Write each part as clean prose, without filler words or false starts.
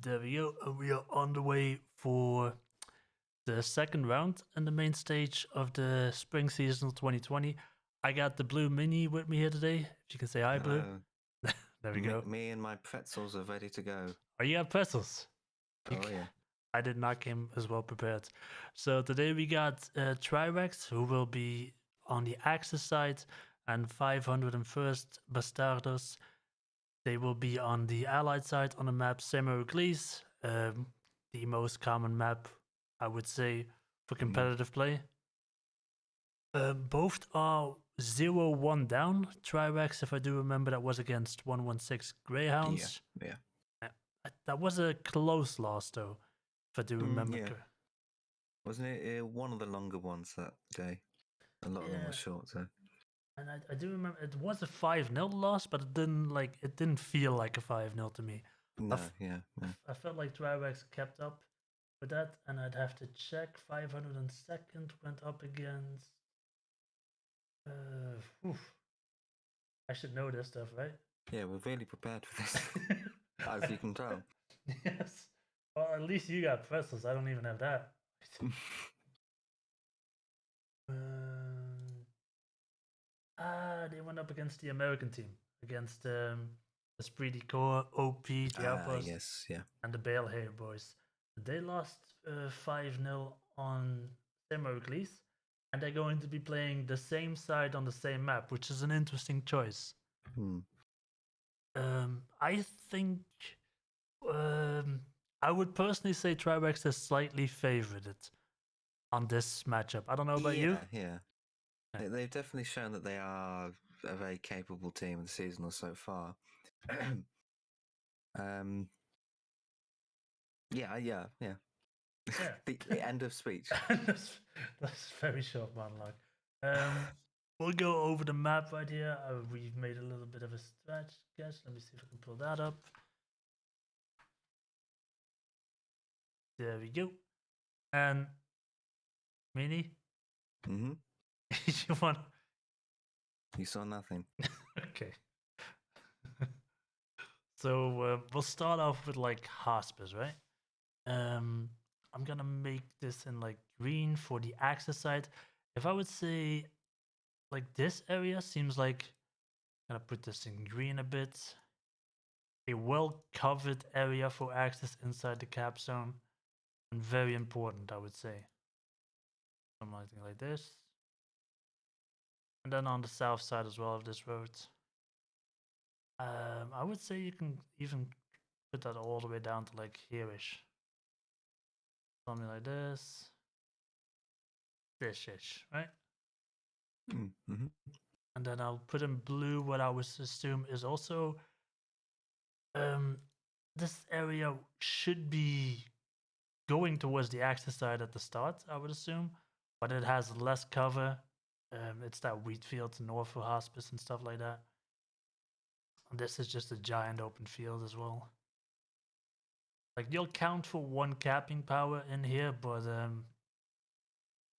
There we go. We are on the way for the second round in the main stage of the spring season 2020. I got the Blue Mini with me here today. If you can say hi, Blue. There we go. Me and my pretzels are ready to go. Oh, you got pretzels? Yeah. I did not come as well prepared. So today we got TriRex, who will be on the Axis side, and 501st Bastardos. They will be on the Allied side on the map Semeroglis, the most common map, I would say, for competitive play. Both are 0-1 down. TriRex, if I do remember, that was against 116 Greyhounds. Yeah. That was a close loss, though, if I do remember. Wasn't it one of the longer ones that day? A lot of them were short, so. And I do remember it was a 5-0 loss, but it didn't feel like a 5-0 to me. No, I felt like TriRex kept up with that, and I'd have to check. 502nd went up against. I should know this stuff, right? Yeah, we're really prepared for this, as you can tell. Yes. Well, at least you got pretzels. I don't even have that. They went up against the American team, against Esprit de Corps, OP, the Outpost, and the Bale Hair boys. They lost 5-0 on Semeroglis, and they're going to be playing the same side on the same map, which is an interesting choice. I think I would personally say TriRex is slightly favored on this matchup. I don't know about you. Yeah. They've definitely shown that they are a very capable team in the season or so far. Yeah. The end of speech. That's very short monologue. We'll go over the map right here. We've made a little bit of a stretch sketch. Let me see if I can pull that up. There we go. And Mini? You saw nothing. Okay. So we'll start off with like hospice, right? I'm gonna make this in like green for the Axis side. If I would say like this area seems like I'm gonna put this in green a bit. A well covered area for Axis inside the cap zone. And very important, I would say. Something like this. And then on the south side as well of this road. I would say you can even put that all the way down to like here-ish. Something like this. This-ish, right? And then I'll put in blue what I would assume is also this area should be going towards the Axis side at the start, I would assume, but it has less cover. It's that wheat field north of hospice and stuff like that. And this is just a giant open field as well. Like you'll count for one capping power in here, but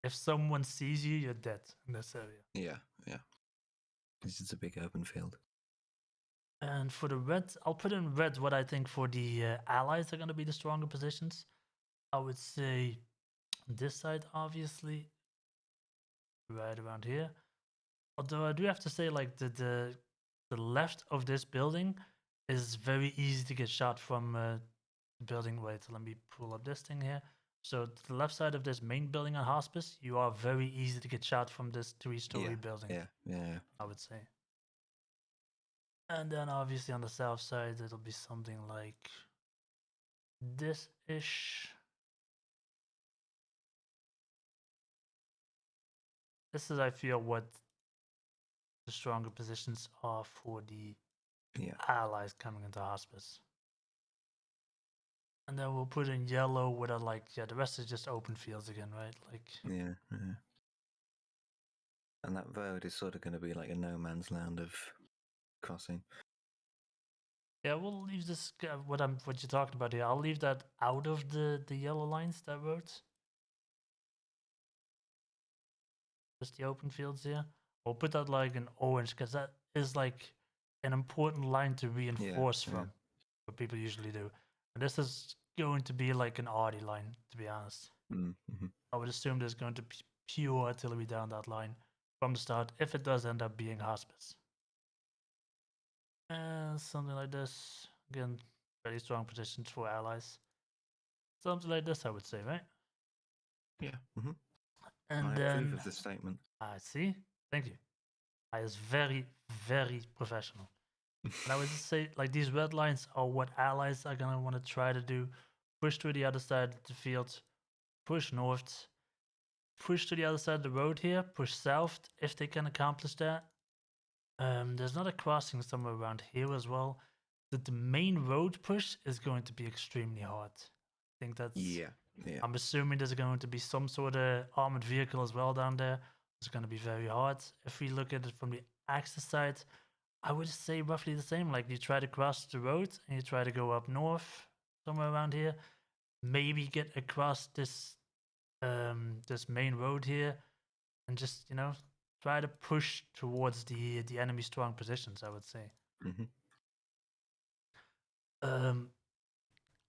if someone sees you, you're dead in this area. Yeah. This is a big open field. And for the red, I'll put in red what I think for the allies are going to be the stronger positions. I would say this side, obviously, right around here. Although I do have to say, like the left of this building is very easy to get shot from the building. Wait, let me pull up this thing here. So to the left side of this main building on hospice, you are very easy to get shot from this 3-story building. Yeah. I would say. And then obviously on the south side, it'll be something like this-ish. This is, I feel, what the stronger positions are for the allies coming into hospice. And then we'll put in yellow with the rest is just open fields again, right? Yeah. And that road is sort of going to be like a no man's land of crossing. Yeah, we'll leave this what you're talking about here. I'll leave that out of the yellow lines, that road. Just the open fields here. We'll put that like in orange because that is like an important line to reinforce from. What people usually do. And this is going to be like an arty line, to be honest. Mm-hmm. I would assume there's going to be pure artillery down that line from the start, if it does end up being hospice. And something like this. Again, very strong positions for allies. Something like this, I would say, right? Yeah. Mm-hmm. And I then approve of the statement. I see. Thank you. I is very, very professional. And I would just say, like, these red lines are what allies are gonna want to try to do. Push to the other side of the field, push north, push to the other side of the road here, push south if they can accomplish that. There's not a crossing somewhere around here as well. The main road push is going to be extremely hard. I think that's. Yeah. I'm assuming there's going to be some sort of armored vehicle as well down there. It's going to be very hard. If we look at it from the Axis side, I would say roughly the same. Like you try to cross the road and you try to go up north somewhere around here. Maybe get across this this main road here, and just try to push towards the enemy strong positions. I would say. Mm-hmm.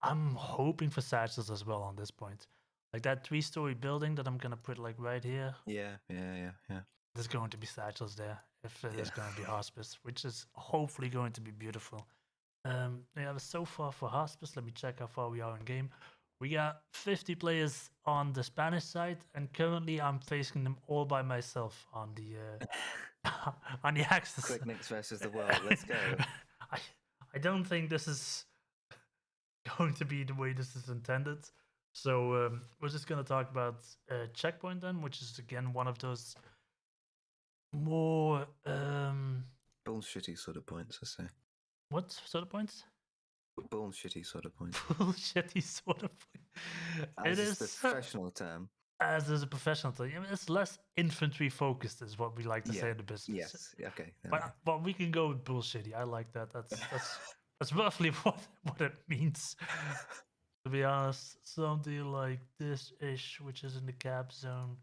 I'm hoping for satchels as well on this point. Like that 3-story building that I'm gonna put like right here. Yeah. There's going to be satchels there if there's going to be hospice, which is hopefully going to be beautiful. Yeah, so far for hospice, let me check how far we are in game. We got 50 players on the Spanish side, and currently I'm facing them all by myself on the on the Axis. Quick Nicks versus the world. Let's go. I don't think this is going to be the way this is intended. So we're just going to talk about checkpoint then, which is again one of those more bullshitty sort of points, I say. What sort of points? Bullshitty sort of points. Bullshitty sort of point. As is the professional term. As is a professional term. I mean, it's less infantry focused, is what we like to say in the business. Yes. Okay. But we can go with bullshitty. I like that. That's roughly what it means. To be honest, something like this ish, which is in the cap zone.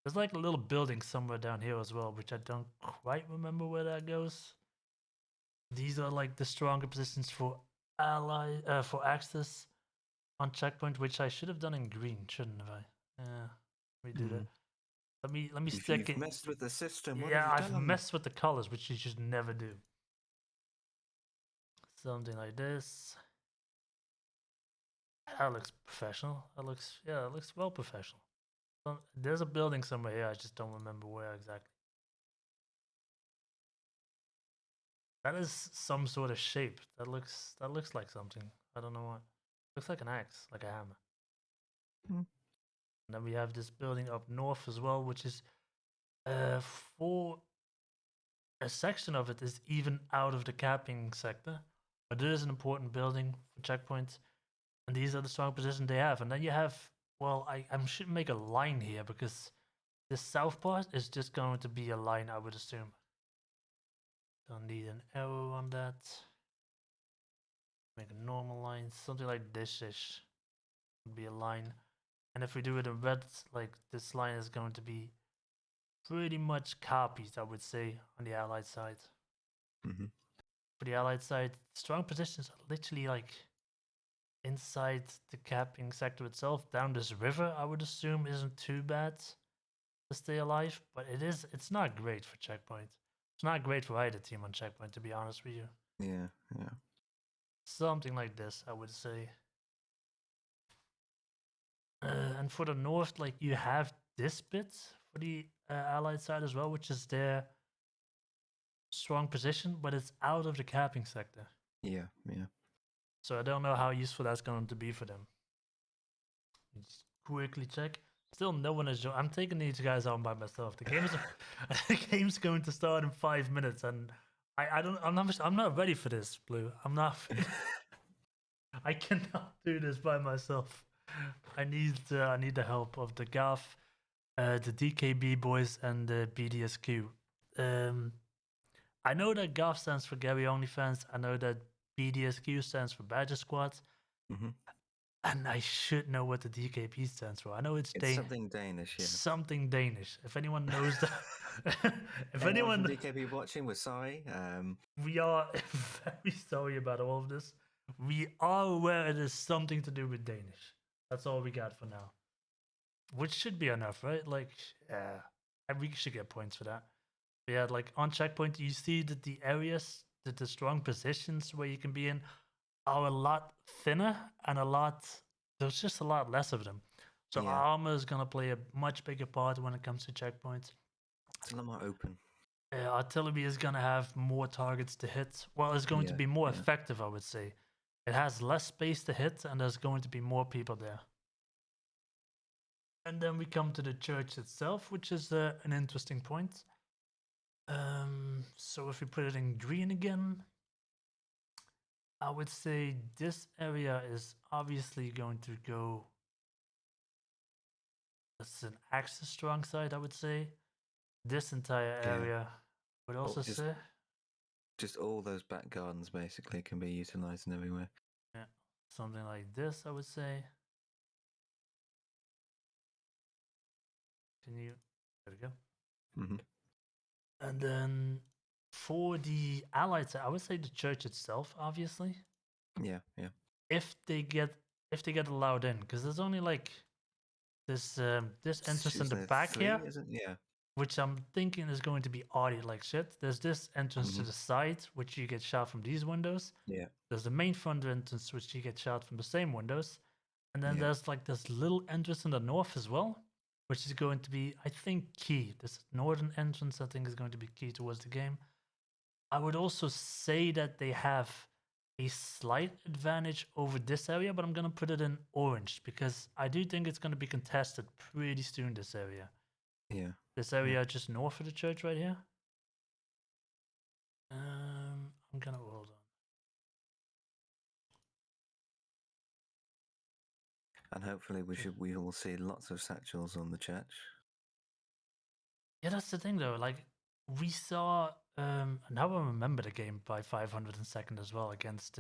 There's like a little building somewhere down here as well, which I don't quite remember where that goes. These are like the stronger positions for for Axis on checkpoint, which I should have done in green, shouldn't I? Yeah, we did it. Let me stick it. You've messed with the system. Yeah, I've messed with the colors, which you should never do. Something like this. That looks professional. That looks well professional. There's a building somewhere here. I just don't remember where exactly. That is some sort of shape. That looks like something. I don't know what. Looks like an axe, like a hammer. And then we have this building up north as well, which is for a section of it is even out of the capping sector. But it is an important building for checkpoints. And these are the strong positions they have. And then you have, well, I should make a line here because this south part is just going to be a line, I would assume. Don't need an arrow on that. Make a normal line, something like this-ish would be a line. And if we do it in red, like this line is going to be pretty much copied, I would say, on the allied side. For the allied side, strong positions are literally like inside the capping sector itself, down this river. I would assume isn't too bad to stay alive, but it's not great for checkpoint. It's not great for either team on checkpoint, to be honest with you. Yeah. Something like this, I would say. And for the north, like you have this bit for the allied side as well, which is their strong position, but it's out of the capping sector. Yeah. So I don't know how useful that's going to be for them. Just quickly check. Still, no one is. I'm taking these guys on by myself. The game is the game's going to start in 5 minutes, and I'm not ready for this, Blue. I'm not. I cannot do this by myself. I need the help of the GAF, the DKB boys, and the BDSQ. I know that GAF stands for Gary OnlyFans. I know that BDSQ stands for Badger Squad. And I should know what the DKP stands for. I know it's something Danish. Yeah. Something Danish. If anyone knows that, if anyone from DKP watching, we're sorry. We are very sorry about all of this. We are aware it is something to do with Danish. That's all we got for now. Which should be enough, right? Like, yeah, we should get points for that. But yeah, like on checkpoint, you see that the areas, that the strong positions where you can be in are a lot thinner and there's just a lot less of them. So Yeah. armor is going to play a much bigger part when it comes to checkpoints. It's a lot more open. Artillery is going to have more targets to hit. Well, it's going to be more effective, I would say. It has less space to hit, and there's going to be more people there. And then we come to the church itself, which is an interesting point. So if we put it in green again, I would say this area is obviously going to go. It's an Axis strong side, I would say. This entire area would also say. Just all those back gardens basically can be utilized in everywhere. Yeah, something like this, I would say. Can you? There we go. Mm-hmm. And then for the allied side, I would say the church itself, obviously. Yeah. If they get allowed in, because there's only like this entrance in the back here, isn't? Yeah. Which I'm thinking is going to be audio like shit. There's this entrance to the side, which you get shot from these windows. Yeah. There's the main front entrance, which you get shot from the same windows. And then there's like this little entrance in the north as well, which is going to be, I think, key. This northern entrance, I think, is going to be key towards the game. I would also say that they have a slight advantage over this area, but I'm going to put it in orange because I do think it's going to be contested pretty soon, this area. Yeah. This area just north of the church right here. I'm gonna hold on. And hopefully we will see lots of satchels on the church. Yeah, that's the thing though. Like we saw now I remember the game by 502nd as well against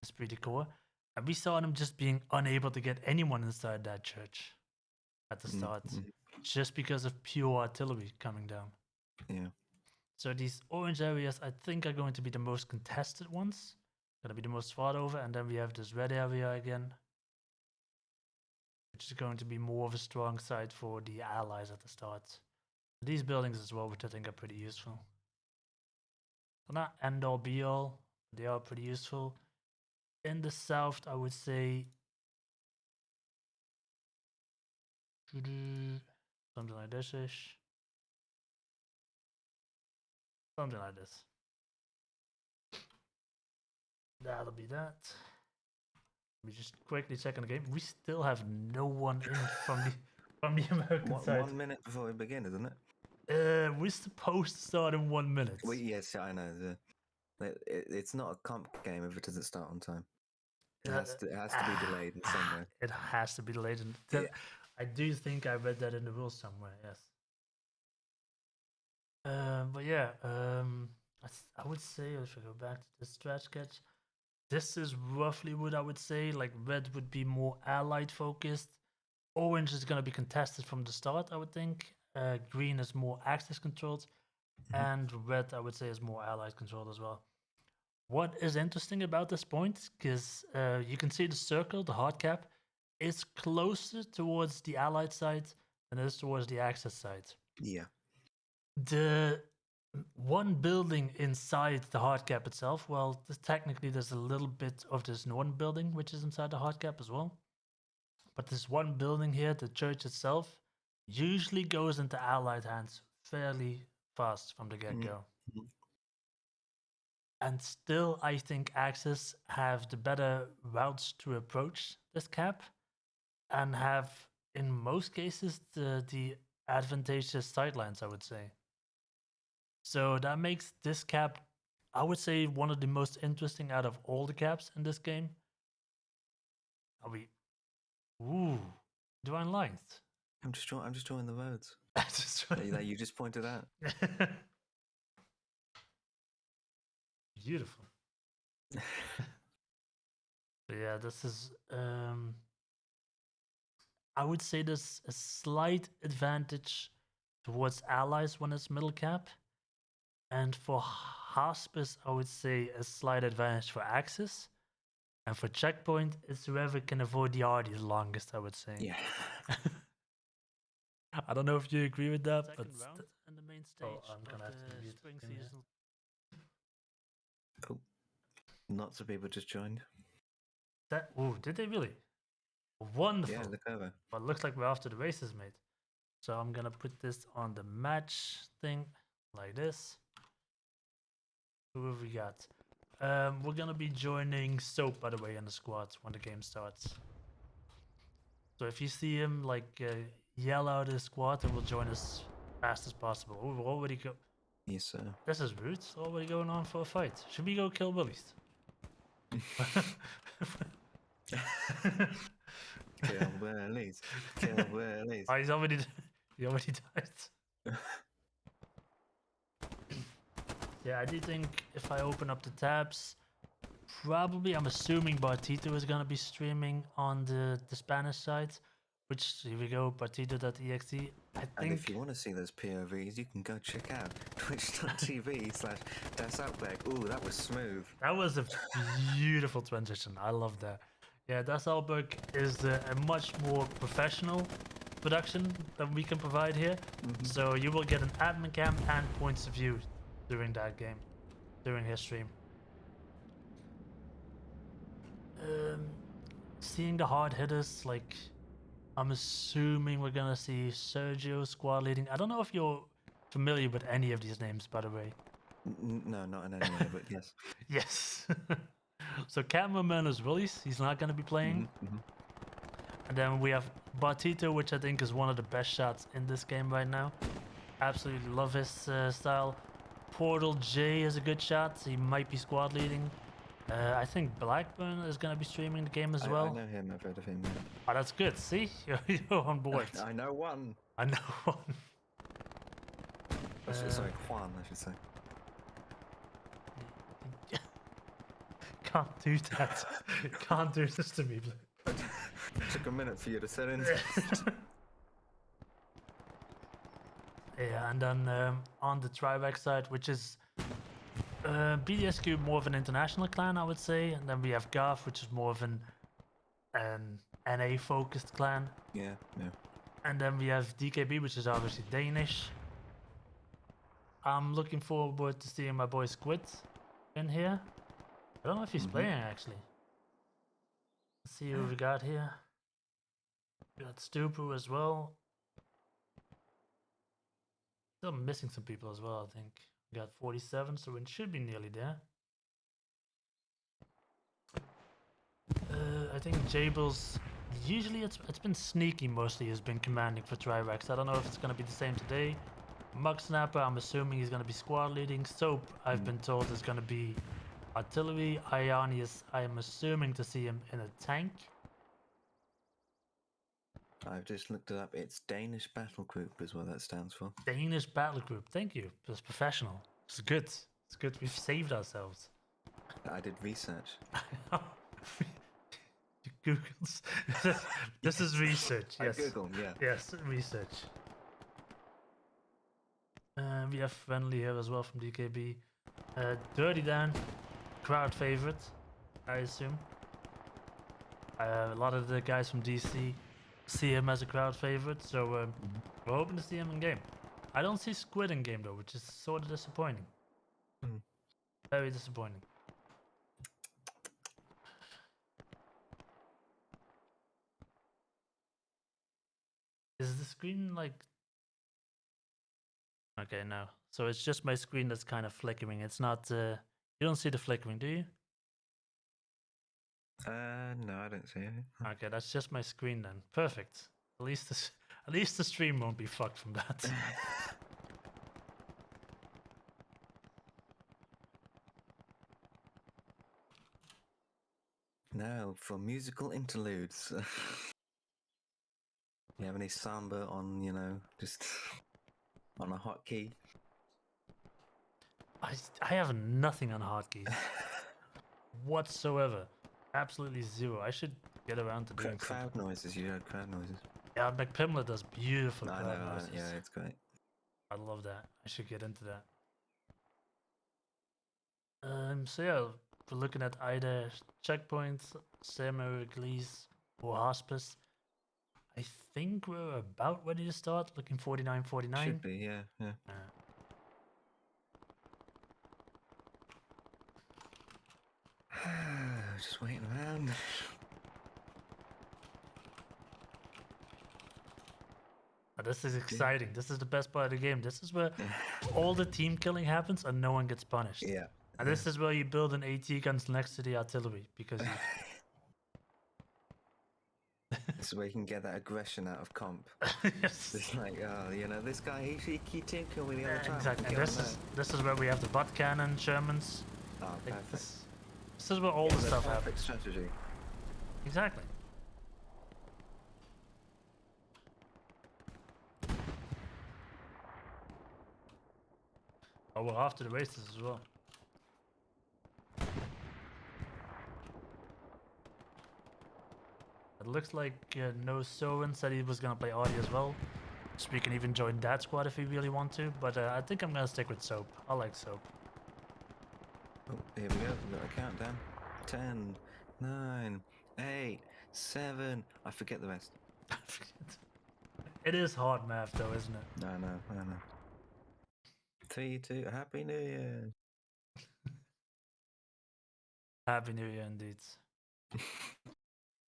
Esprit de Corps. And we saw them just being unable to get anyone inside that church at the start. Just because of pure artillery coming down. Yeah. So these orange areas I think are going to be the most contested ones. Gonna be the most fought over, and then we have this red area again, which is going to be more of a strong side for the allies at the start. These buildings as well, which I think are pretty useful. So not end all be all, they are pretty useful. In the south, I would say something like this-ish. Something like this. That'll be that. Let me just quickly check on the game. We still have no one in from the American side. 1 minute before we begin, isn't it? We're supposed to start in 1 minute. Well, yes, I know. It's not a comp game if it doesn't start on time. It has to be delayed in some way. It has to be delayed. I do think I read that in the rules somewhere. Yes. But yeah, I would say if I go back to the strat sketch, this is roughly what I would say. Like red would be more allied focused. Orange is going to be contested from the start, I would think. Green is more Axis controlled, and red I would say is more allied controlled as well. What is interesting about this point, because you can see the circle, the hard cap, is closer towards the allied side than it is towards the Axis side. Yeah. The one building inside the hard cap itself, well, technically there's a little bit of this northern building which is inside the hard cap as well. But this one building here, the church itself, usually goes into allied hands fairly fast from the get-go. And still, I think Axis have the better routes to approach this cap and have, in most cases, the advantageous sidelines, I would say. So that makes this cap, I would say, one of the most interesting out of all the caps in this game. Are we? Ooh, divine light. I'm just drawing the roads. That you just pointed out. Beautiful. Yeah, this is. I would say there's a slight advantage towards allies when it's middle cap, and for Hospice, I would say a slight advantage for Axis. And for Checkpoint, it's whoever can avoid the RD the longest, I would say. Yeah. I don't know if you agree with that, but in the main stage I'm gonna have to mute spring the thing season. Oh, lots of people just joined. that did they really? Wonderful. Yeah, look over. Well, it looks like we're off to the races, mate. So I'm gonna put this on the match thing like this. Who have we got? We're gonna be joining Soap, by the way, in the squad when the game starts. So if you see him like yell out his squad, then we'll join as fast as possible. Oh, we're already go. Yes, sir. This is rude. It's already going on for a fight. Should we go kill Willies? Kill Willies. Kill Willies. Oh, he already died. Yeah, I do think if I open up the tabs, probably I'm assuming Bartito is gonna be streaming on the Spanish side, which here we go, Bartito.exe. I And think if you want to see those POVs, you can go check out twitch.tv/dasoutback. Ooh, that was smooth. that was a beautiful transition. I love that. Yeah, Das Alberg is a much more professional production that we can provide here. So you will get an admin cam and points of view during that game, during his stream. Seeing the hard hitters, like I'm assuming we're gonna see Sergio squad leading. I don't know if you're familiar with any of these names, by the way. No, not in any way, but yes. Yes. So cameraman is Willis. He's not gonna be playing. And then we have Bartito, which I think is one of the best shots in this game right now. Absolutely love his style. Portal J is a good shot. He might be squad leading. I think Blackburn is going to be streaming the game as well. I know him. I've heard of him. Oh, that's good. See? You're on board. I know one. I know one. Sorry, Juan, I should say. Can't do that. Can't do this to me. Took a minute for you to set in. Yeah, and then on the TriRex side, which is BDSQ, more of an international clan, I would say. And then we have Garth, which is more of an NA focused clan. Yeah. And then we have DKB, which is obviously Danish. I'm looking forward to seeing my boy Squid in here. I don't know if he's playing actually. Let's see who we got here. We got Stupu as well. Still missing some people as well, I think. We got 47, so it should be nearly there. I think Jables, usually it's been Sneaky mostly has been commanding for TriRex. I don't know if it's going to be the same today. Mug Snapper, I'm assuming he's going to be squad leading. Soap, I've been told is going to be artillery. Ionius, I am assuming to see him in a tank. I've just looked it up. It's Danish Battle Group is what that stands for. Danish Battle Group, thank you. That's professional. It's good. It's good. We've saved ourselves. I did research. Google's. This is research. Yes. I Googled, yeah. Yes, research. We have Friendly here as well from DKB. Dirty Dan, crowd favorite, I assume. A lot of the guys from DC see him as a crowd favorite, so we're hoping to see him in game. I don't see Squid in game though, which is sort of disappointing. Very disappointing. Is the screen like... Okay, no. So it's just my screen that's kind of flickering. It's not... You don't see the flickering, do you? No, I don't see it. Okay, that's just my screen then. Perfect. At least the stream won't be fucked from that. Now for musical interludes. You have any samba on, just on a hotkey? I have nothing on hotkeys whatsoever. Absolutely zero. I should get around to doing crowd noises. You heard crowd noises. Yeah, McPimler does beautiful crowd noises. Yeah, it's great. I love that. I should get into that. So yeah, we're looking at either checkpoints, semi-release, or hospice. I think we're about ready to start. Looking 49-49. Should be, yeah. Just waiting around. This is exciting. This is the best part of the game. This is where all the team killing happens and no one gets punished. Yeah. And this is where you build an AT guns next to the artillery because you. This is where you can get that aggression out of comp. Yes. It's like, oh, you know, this guy, he tinkered with me all the time. Exactly. And this is where we have the butt cannon Shermans. Oh, Like perfect. this is where all the stuff happens. Strategy. Exactly. Oh, we're off to the races as well. It looks like No Soren said he was gonna play Audi as well. So we can even join that squad if we really want to. But I think I'm gonna stick with Soap. I like Soap. Oh, here we go. We've got a countdown. 10, 9, 8, 7. I forget the rest. It is hard math though, isn't it? I know. 3, 2. Happy New Year. Happy New Year indeed.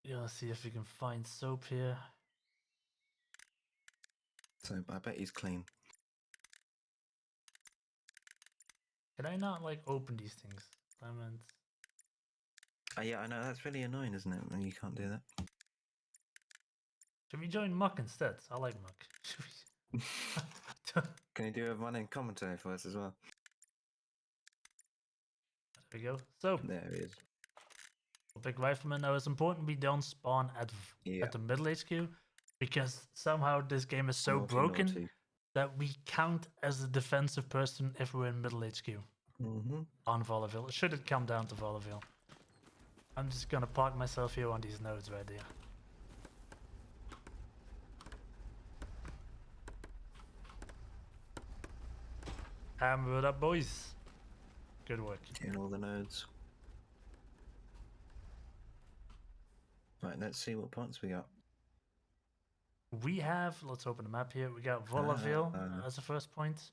Yeah, let's see if we can find Soap here. So I bet he's clean. Can I not like open these things? I meant. Oh, yeah, I know. That's really annoying, isn't it? When you can't do that. Should we join Muck instead? I like Muck. Can you do a running commentary for us as well? There we go. So, There he is. big rifleman. Now it's important we don't spawn at the middle HQ because somehow this game is so broken that we count as a defensive person if we're in middle HQ on Vollaville. Should it come down to Vollaville? I'm just gonna park myself here on these nodes right there. Hammer it up, boys. Good work. In all the nodes. Right, let's see what points we got. We have, let's open the map here. We got Vollaville as the first point.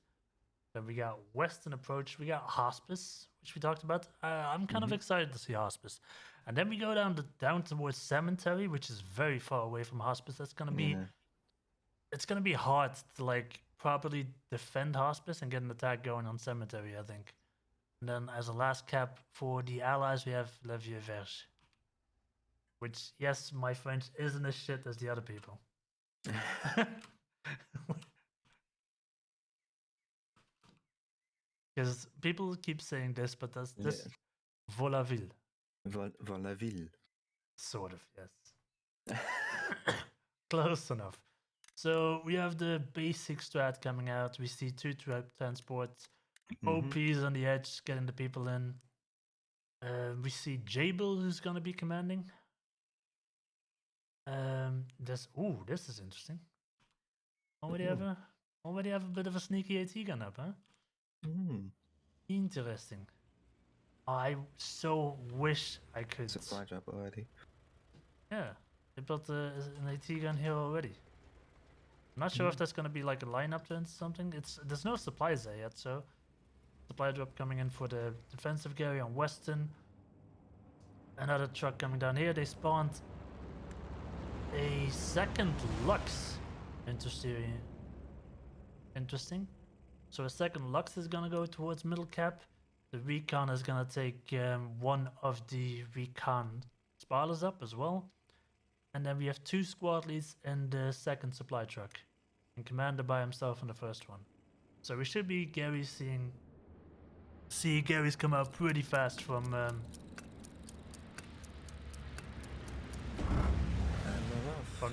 Then we got Western Approach. We got Hospice, which we talked about. I'm kind of excited to see Hospice. And then we go down towards Cemetery, which is very far away from Hospice. That's gonna be it's gonna be hard to like properly defend Hospice and get an attack going on Cemetery, I think. And then as a last cap for the allies, we have Le Vieux Verge. Which, yes, my French isn't as shit as the other people. Because people keep saying this, but that's this Volaville. Volaville. Sort of, yes. Close enough. So we have the basic strat coming out. We see 2 transports, OPs on the edge, getting the people in. We see Jabel, who's gonna be commanding. This is interesting. Already have a bit of a sneaky AT gun up, huh? Interesting. I so wish I could. Supply drop already. Yeah, they built an AT gun here already. I'm not sure if that's gonna be like a lineup to something. There's no supplies there yet, so supply drop coming in for the defensive area on Western. Another truck coming down here. They spawned a second Lux. Interesting. So a second Lux is gonna go towards middle cap. The recon is gonna take one of the recon spoilers up as well. And then we have 2 squad leads in the second supply truck. And commander by himself in the first one. So we should be see Gary's come out pretty fast from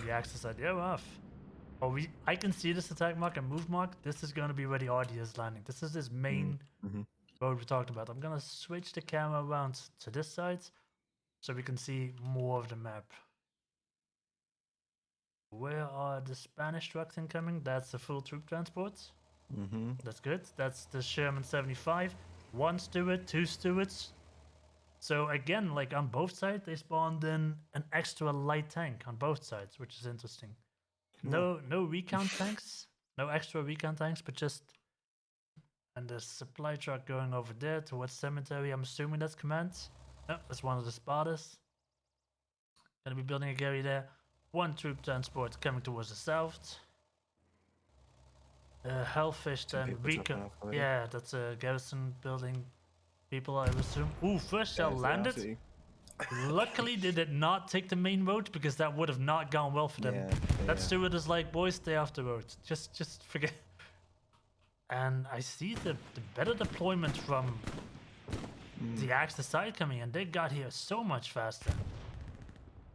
the access side. Yeah, we're off. Oh, I can see this attack mark and move mark. This is going to be where the RD is landing. This is his main road we talked about. I'm going to switch the camera around to this side so we can see more of the map. Where are the Spanish trucks incoming? That's the full troop transports. That's good. That's the Sherman 75. one steward, two stewards. So again, like on both sides, they spawned in an extra light tank on both sides, which is interesting. No recon tanks, no extra recon tanks, but just and the supply truck going over there towards cemetery. I'm assuming that's command. No, that's one of the spotters. Gonna be building a Gary there. One troop transport coming towards the south. Hellfish then Rico. Yeah, that's a garrison building. People, I assume. Ooh, first shell landed. Luckily, they did not take the main road because that would have not gone well for them. That steward is like, boys, stay off the road. Just forget. And I see the better deployment from the Axis side coming in. They got here so much faster.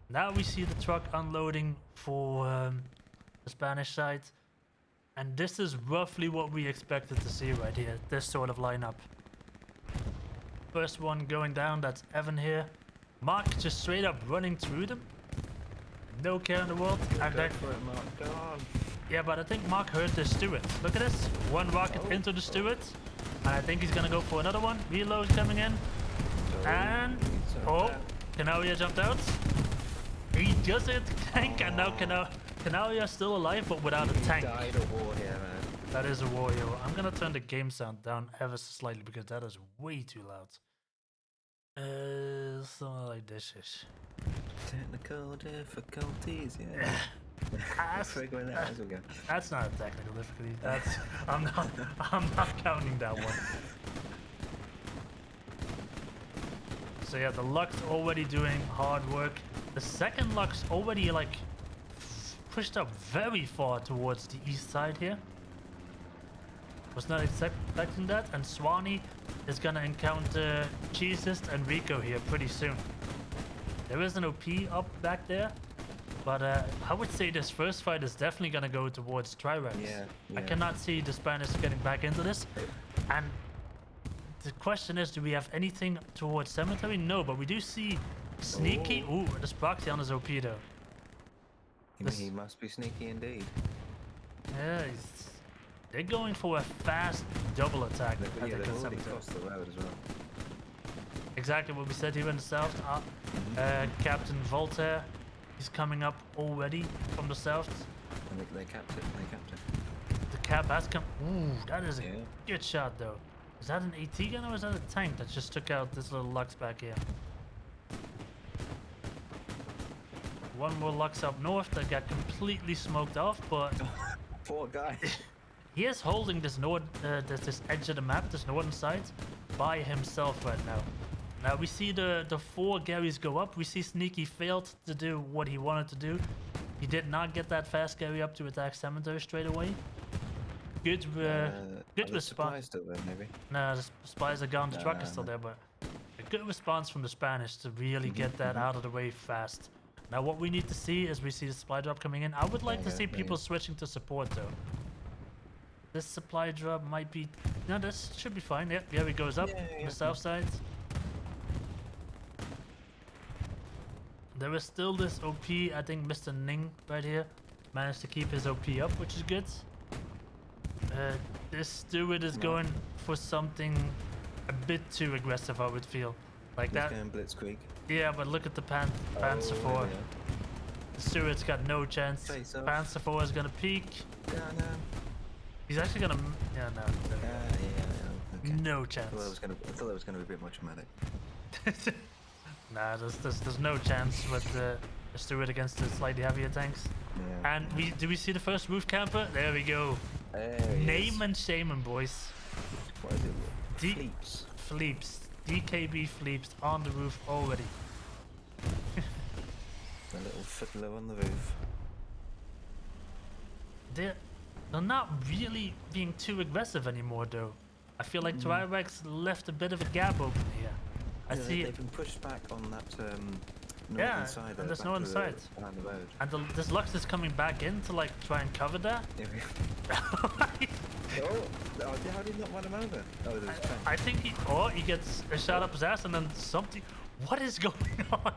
Now we see the truck unloading for the Spanish side. And this is roughly what we expected to see right here. This sort of lineup. First one going down, that's Evan here. Mark just straight up running through them. No care in the world. And then, Go on. yeah, but I think Mark heard the steward. Look at this. One rocket into the steward. And I think he's gonna go for another one. Reload coming in. And Canaria jumped out. He just hit the tank, and now Canaria still alive, but without a tank. Died a war here, man. That is a war hero. I'm gonna turn the game sound down ever so slightly because that is way too loud. Something like this ish. Technical difficulties, yeah. Figuring that as we go. That's not a technical difficulty. That's I'm not counting that one. So yeah, the Lux already doing hard work. The second Lux already like pushed up very far towards the east side here. Was not expecting that, and Swanee is gonna encounter Cheesist and Rico here pretty soon. There is an OP up back there, but I would say this first fight is definitely gonna go towards TriRex. Yeah. I cannot see the Spanish getting back into this, and the question is, do we have anything towards cemetery? No, but we do see sneaky. Ooh, this proxy on his OP though. He must be sneaky indeed. Yeah, they're going for a fast double attack. They've already crossed the road as well. Exactly what we said here in the south. Captain Voltaire, he's coming up already from the south. And they capped it. The cap has come. Ooh, that is a good shot though. Is that an AT gun or is that a tank that just took out this little Lux back here? One more Lux up north that got completely smoked off, but poor guy. he is holding this this edge of the map, this northern side, by himself right now. Now we see the four Garys go up. We see Sneaky failed to do what he wanted to do. He did not get that fast Gary up to attack cemetery straight away. Good response. Still there, maybe? Nah, the spies are gone. The truck is still there, but a good response from the Spanish to really get that out of the way fast. Now what we need to see is we see the supply drop coming in. I would like to see people switching to support though. This supply drop might be... No, this should be fine. Yep, Gary goes up on the south side. There is still this OP. I think Mr. Ning right here managed to keep his OP up, which is good. This steward is going for something a bit too aggressive, I would feel. Like that. Going Blitzkrieg. Yeah, but look at the Panzer IV. The steward's got no chance. Panzer IV is gonna peek. No. He's actually gonna... Yeah, no. Okay. No chance. I thought it was gonna be a bit much dramatic. Nah, there's no chance with the steward against the slightly heavier tanks. Yeah. And do we see the first roof camper? There we go. Name and shame him, boys. What is it? Fleeps. Fleeps. DKB Fleeps on the roof already. A little fiddler on the roof. They're not really being too aggressive anymore, though. I feel like TriRex left a bit of a gap open here. I see they've been pushed back on that northern side. On this northern side. Behind the road. And this Lux is coming back in to like try and cover that. How did he not run him over? Oh, there's a tank. I think he gets a shot up his ass and then something. What is going on?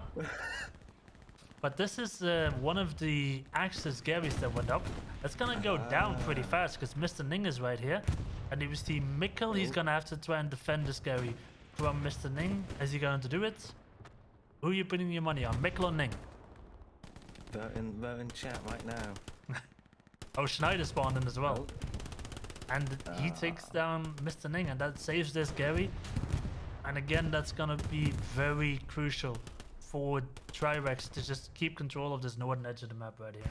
But this is one of the access Garys that went up. It's gonna go down pretty fast because Mr. Ning is right here. And if you see Mikkel, he's gonna have to try and defend this Gary from Mr. Ning. Is he going to do it? Who are you putting your money on, Mikkel or Ning? Vote in chat right now. Oh, Schneider spawned in as well. Oh. And he takes down Mr. Ning, and that saves this Gary. And again, that's gonna be very crucial for TriRex to just keep control of this northern edge of the map right here.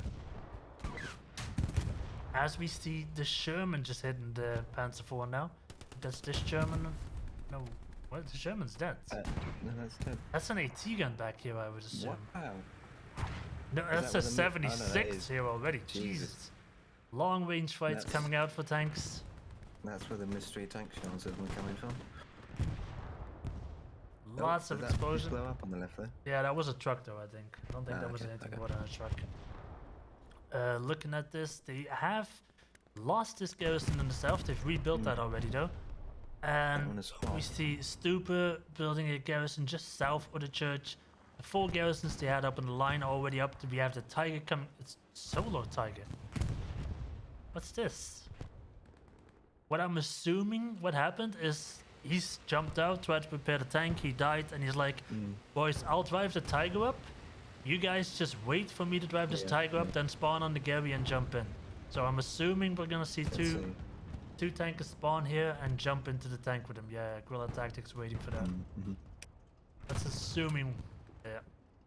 As we see the Sherman just hitting the Panzer IV now. That's this Sherman. No, what? The Sherman's dead. No, that's dead. That's an AT gun back here, I would assume. Wow. No, that's a 76 here already. Jesus. Jesus. Long range fights coming out for tanks. That's where the mystery tank shells have been coming from. Lots of exposure. Blow up on the left there. Yeah, that was a truck though, I think. I don't think that was okay, anything more than a truck. Looking at this, they have lost this garrison in the south. They've rebuilt that already though. And we see Stupa building a garrison just south of the church. The 4 garrisons they had up in the line are already up. We have the Tiger coming. It's Solo Tiger. What's this? What I'm assuming what happened is he's jumped out, tried to prepare the tank, he died, and he's like, boys, I'll drive the Tiger up. You guys just wait for me to drive this Tiger up, then spawn on the Gary and jump in. So I'm assuming we're gonna see two tankers spawn here and jump into the tank with them. Yeah, Guerrilla Tactics waiting for that. That's assuming. Yeah.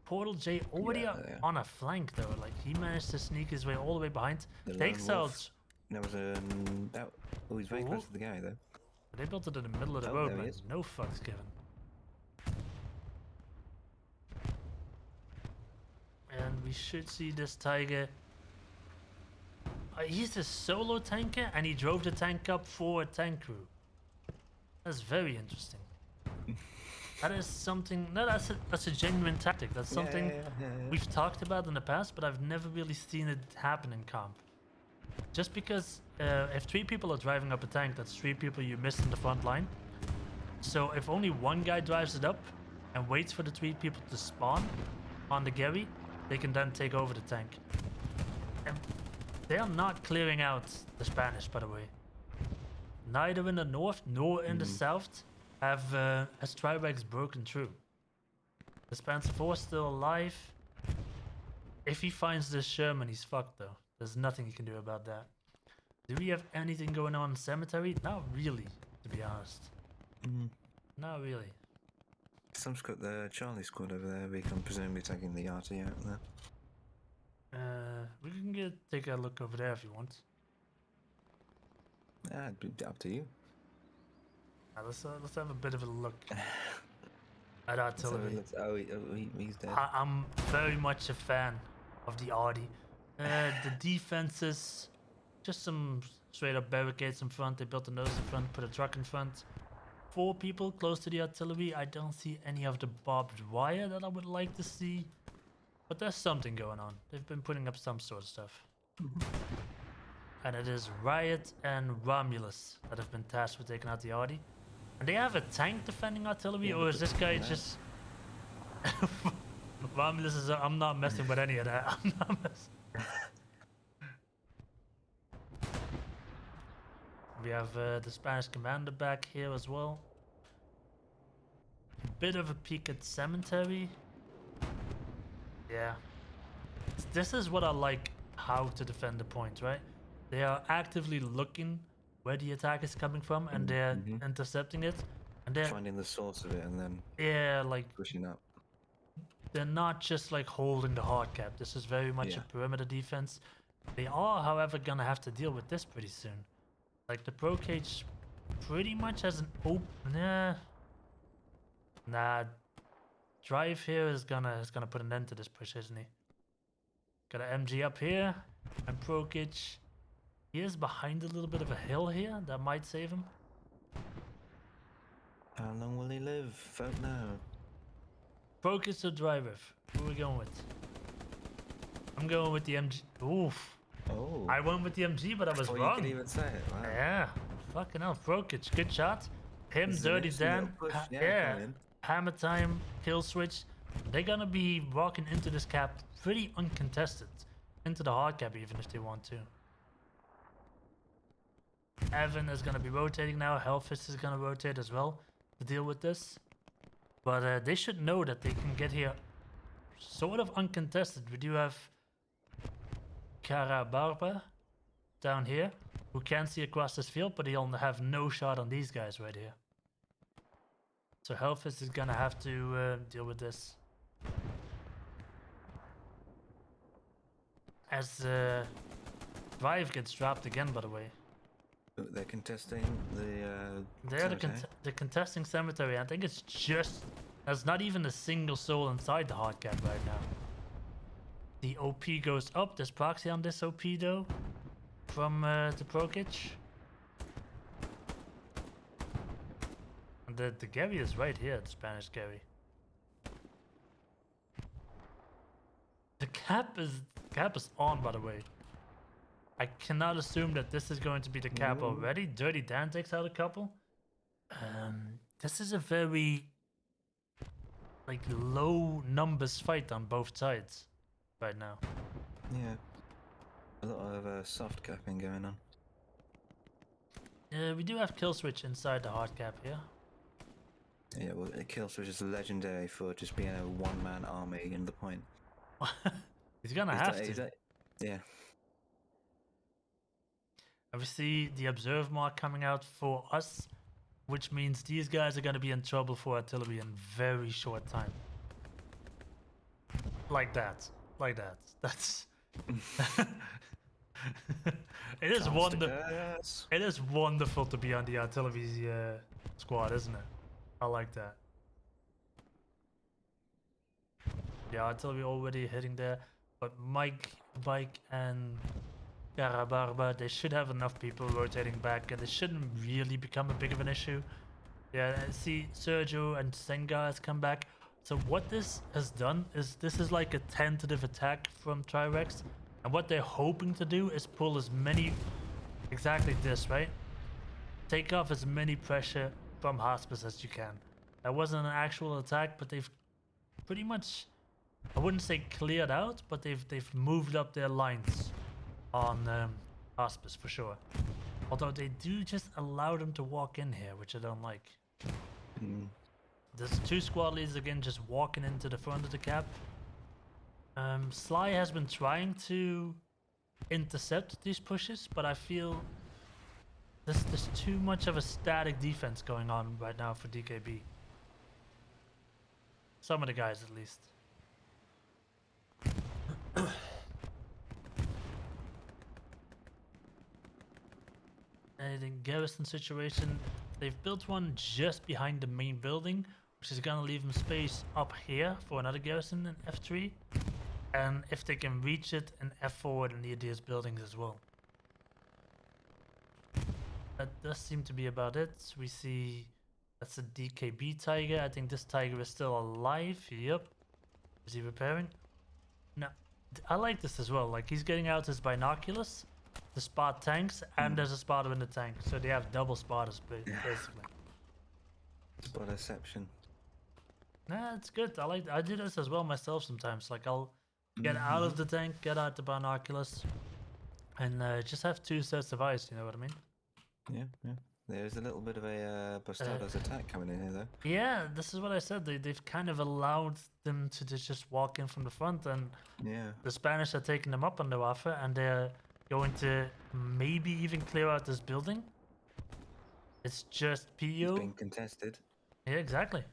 Portal J already on a flank though. Like he managed to sneak his way all the way behind. Takes out. There was a. Oh, he's very close to the guy though. They built it in the middle of the road, man. No fucks given. And we should see this Tiger. He's a solo tanker, and he drove the tank up for a tank crew. That's very interesting. That is something. No, that's a genuine tactic. That's something we've talked about in the past, but I've never really seen it happen in comp. Just because if 3 people are driving up a tank, that's 3 people you missed in the front line. So if only one guy drives it up and waits for the 3 people to spawn on the Gary, they can then take over the tank. And they are not clearing out the Spanish, by the way. Neither in the north nor in the south has TriRex broken through. The Panzer IV still alive. If he finds this Sherman, he's fucked though. There's nothing he can do about that. Do we have anything going on in Cemetery? Not really, to be honest. Not really. Some's got the Charlie squad over there. We can presumably taking the RT out there. We can take a look over there if you want. It'd be up to you. Let's have a bit of a look at artillery. He's dead. I'm very much a fan of the Audi. The defenses, just some straight up barricades in front. They built a nose in front, put a truck in front. 4 people close to the artillery. I don't see any of the barbed wire that I would like to see. But there's something going on. They've been putting up some sort of stuff. And it is Riot and Romulus that have been tasked with taking out the Audi. And they have a tank defending artillery, or is this guy just... Romulus is... I'm not messing with any of that. I'm not messing. We have the Spanish commander back here as well. Bit of a peek at Cemetery. Yeah. This is what I like how to defend the point, right? They are actively looking where the attack is coming from and they're intercepting it. And they're finding the source of it and then pushing up. They're not just like holding the hard cap. This is very much a perimeter defense. They are, however, gonna have to deal with this pretty soon. Like the Pro Cage pretty much has an open... Nah. Drive here is gonna put an end to this push, isn't he? Got an MG up here, and Pro Cage. He is behind a little bit of a hill here. That might save him. How long will he live? Vote now. Pro Cage to drive with. Who are we going with? I'm going with the MG. Oof. Oh. I went with the MG, but I was wrong. You can even say it. Wow. Yeah. Fucking hell. Pro Cage. Good shot. Him, Dirty Dan. Yeah. Hammer time, kill switch. They're gonna be walking into this cap pretty uncontested. Into the hard cap even if they want to. Evan is gonna be rotating now. Hellfist is gonna rotate as well to deal with this. But they should know that they can get here sort of uncontested. We do have Karabarba down here who can see across this field, but he'll have no shot on these guys right here. So Hellfist is gonna have to deal with this. As Drive gets dropped again, by the way. They're contesting the. They're contesting cemetery. I think it's just there's not even a single soul inside the hard cap right now. The OP goes up. There's proxy on this OP though, from the Prokic. And the Gary is right here. The Spanish Gary. The cap is on, by the way. I cannot assume that this is going to be the cap already. Dirty Dan takes out a couple. This is a very like low numbers fight on both sides right now. Yeah, a lot of soft capping going on. We do have kill switch inside the hard cap here. Yeah, well, kill switch is legendary for just being a one-man army in the point. He's gonna have to. Yeah. And we see the observe mark coming out for us, which means these guys are going to be in trouble for artillery in very short time. Like that. That's it is wonderful to be on the artillery squad, isn't it? I like that. Yeah, artillery already hitting there, but Mike, Bike, and Karabarba, they should have enough people rotating back, and it shouldn't really become a big of an issue. Yeah, see Sergio and Senga has come back. So what this has done is this is like a tentative attack from TriRex, and what they're hoping to do is pull as many, exactly this, right? Take off as many pressure from Hospice as you can. That wasn't an actual attack, but they've pretty much, I wouldn't say cleared out, but they've moved up their lines on Hospice for sure. Although they do just allow them to walk in here, which I don't like. There's two squad leaders again just walking into the front of the cap. Sly has been trying to intercept these pushes, but I feel there's too much of a static defense going on right now for DKB. Some of the guys at least. The garrison situation, they've built one just behind the main building, which is gonna leave them space up here for another garrison in F3, and if they can reach it, in F4 and near these buildings as well. That does seem to be about it. We see that's a DKB Tiger. I think this Tiger is still alive. Yep. Is he repairing? No. I like this as well. Like, he's getting out his binoculars to spot tanks, and there's a spotter in the tank, so they have double spotters basically. Spotterception. Nah, it's good. I do this as well myself sometimes. Like, I'll get out of the tank, get out the binoculars, and just have two sets of eyes. You know what I mean? Yeah. There's a little bit of a Bastardo's attack coming in here, though. Yeah, this is what I said. They've kind of allowed them to just walk in from the front, and the Spanish are taking them up on their offer, and they're going to maybe even clear out this building. It's just PO. It's being contested. Yeah, exactly.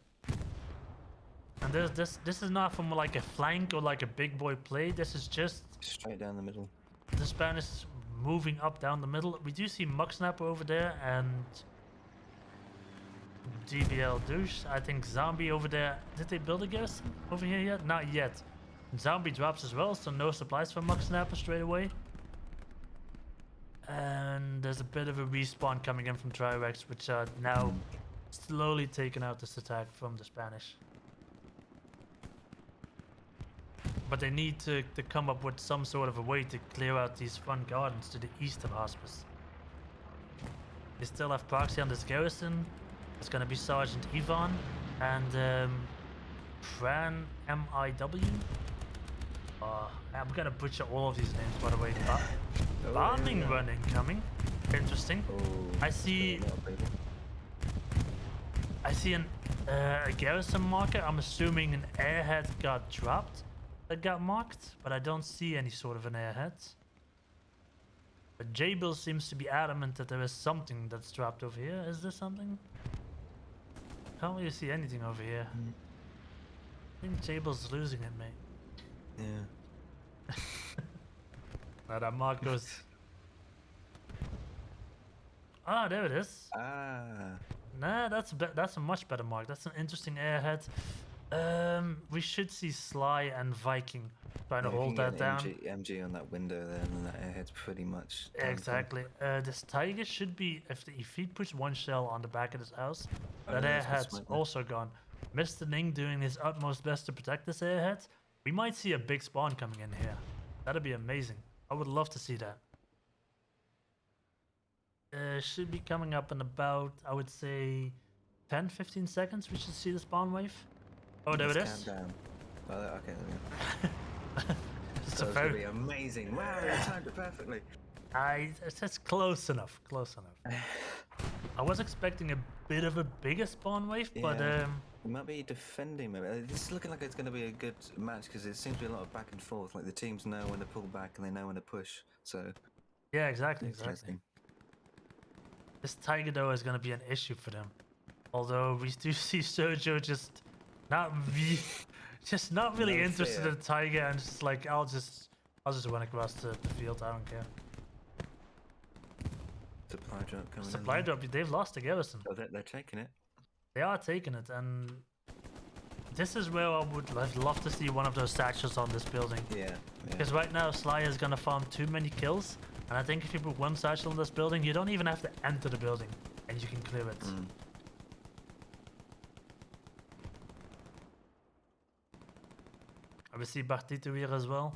And this is not from like a flank or like a big boy play. This is just straight down the middle. The Spanish moving up down the middle. We do see Mucksnapper over there and DBL Douche. I think Zombie over there. Did they build a garrison over here yet? Not yet. Zombie drops as well, so no supplies for Mucksnapper straight away. And there's a bit of a respawn coming in from TriRex, which are now slowly taking out this attack from the Spanish. But they need to come up with some sort of a way to clear out these front gardens to the east of Hospice. They still have proxy on this garrison. It's going to be Sergeant Ivan. And Fran M-I-W. I'm gonna butcher all of these names, by the way. Bombing run incoming. Interesting. Oh, I see a garrison marker. I'm assuming an airhead got dropped that got marked, but I don't see any sort of an airhead. But J-Bill seems to be adamant that there is something that's dropped over here. Is there something? Can't really see anything over here. I think J-Bill's losing it, mate. Yeah. Now that mark goes... Ah, there it is. Ah. Nah, that's a much better mark. That's an interesting airhead. We should see Sly and Viking trying to hold that down. MG on that window there, and then that airhead's pretty much done. Exactly. This Tiger should be, if he puts one shell on the back of his house, Oh, that yeah, airhead's also gone. Mr. Ning doing his utmost best to protect this airhead. We might see a big spawn coming in here. That'd be amazing. I would love to see that. Should be coming up in about, I would say, 10-15 seconds. We should see the spawn wave. Oh, there it is. Countdown. Oh, okay, there we go. It's So a it's gonna very... be amazing. Wow, you timed it perfectly. It's close enough. Close enough. I was expecting a bit of a bigger spawn wave, but It might be defending maybe. This is looking like it's going to be a good match because it seems to be a lot of back and forth. Like the teams know when to pull back and they know when to push. So yeah, exactly. interesting. This Tiger though is going to be an issue for them. Although we do see Sergio just not really No interested fear. in Tiger and just like I'll just run across the field. I don't care. Supply drop coming Supply in. drop. They've lost the garrison. Oh, they're taking it. They are taking it, and this is where I would love to see one of those satchels on this building. Yeah. Because right now Sly is gonna farm too many kills, and I think if you put one satchel in this building, you don't even have to enter the building, and you can clear it. I would see Bartito here as well.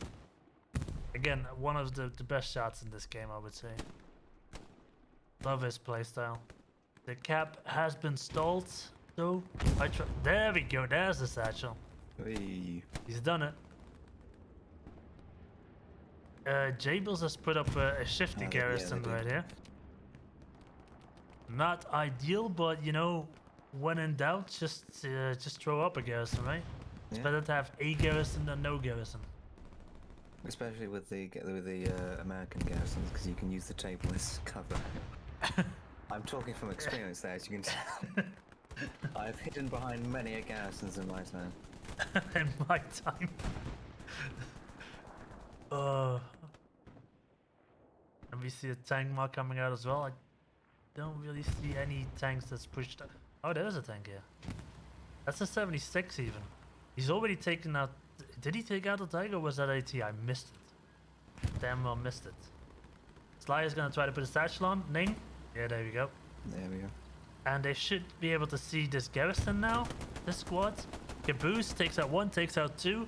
Again, one of the best shots in this game, I would say. Love his playstyle. The cap has been stalled, so there we go. There's the satchel. Whee. He's done it. Jables has put up a shifty garrison right here. Not ideal, but you know, when in doubt, just throw up a garrison, right? It's better to have a garrison than no garrison. Especially with the American garrisons, because you can use the table as cover. I'm talking from experience there, as you can tell. I've hidden behind many a garrisons in my time. In my time. And we see a tank mark coming out as well. I don't really see any tanks that's pushed up. Oh, there's a tank here. That's a 76 even. He's already taken out... Did he take out the Tiger or was that AT? I missed it. Damn well missed it. Sly is going to try to put a satchel on. Ning. Yeah, there we go. There we go. And they should be able to see this garrison now. This squad. Caboose takes out one, takes out two.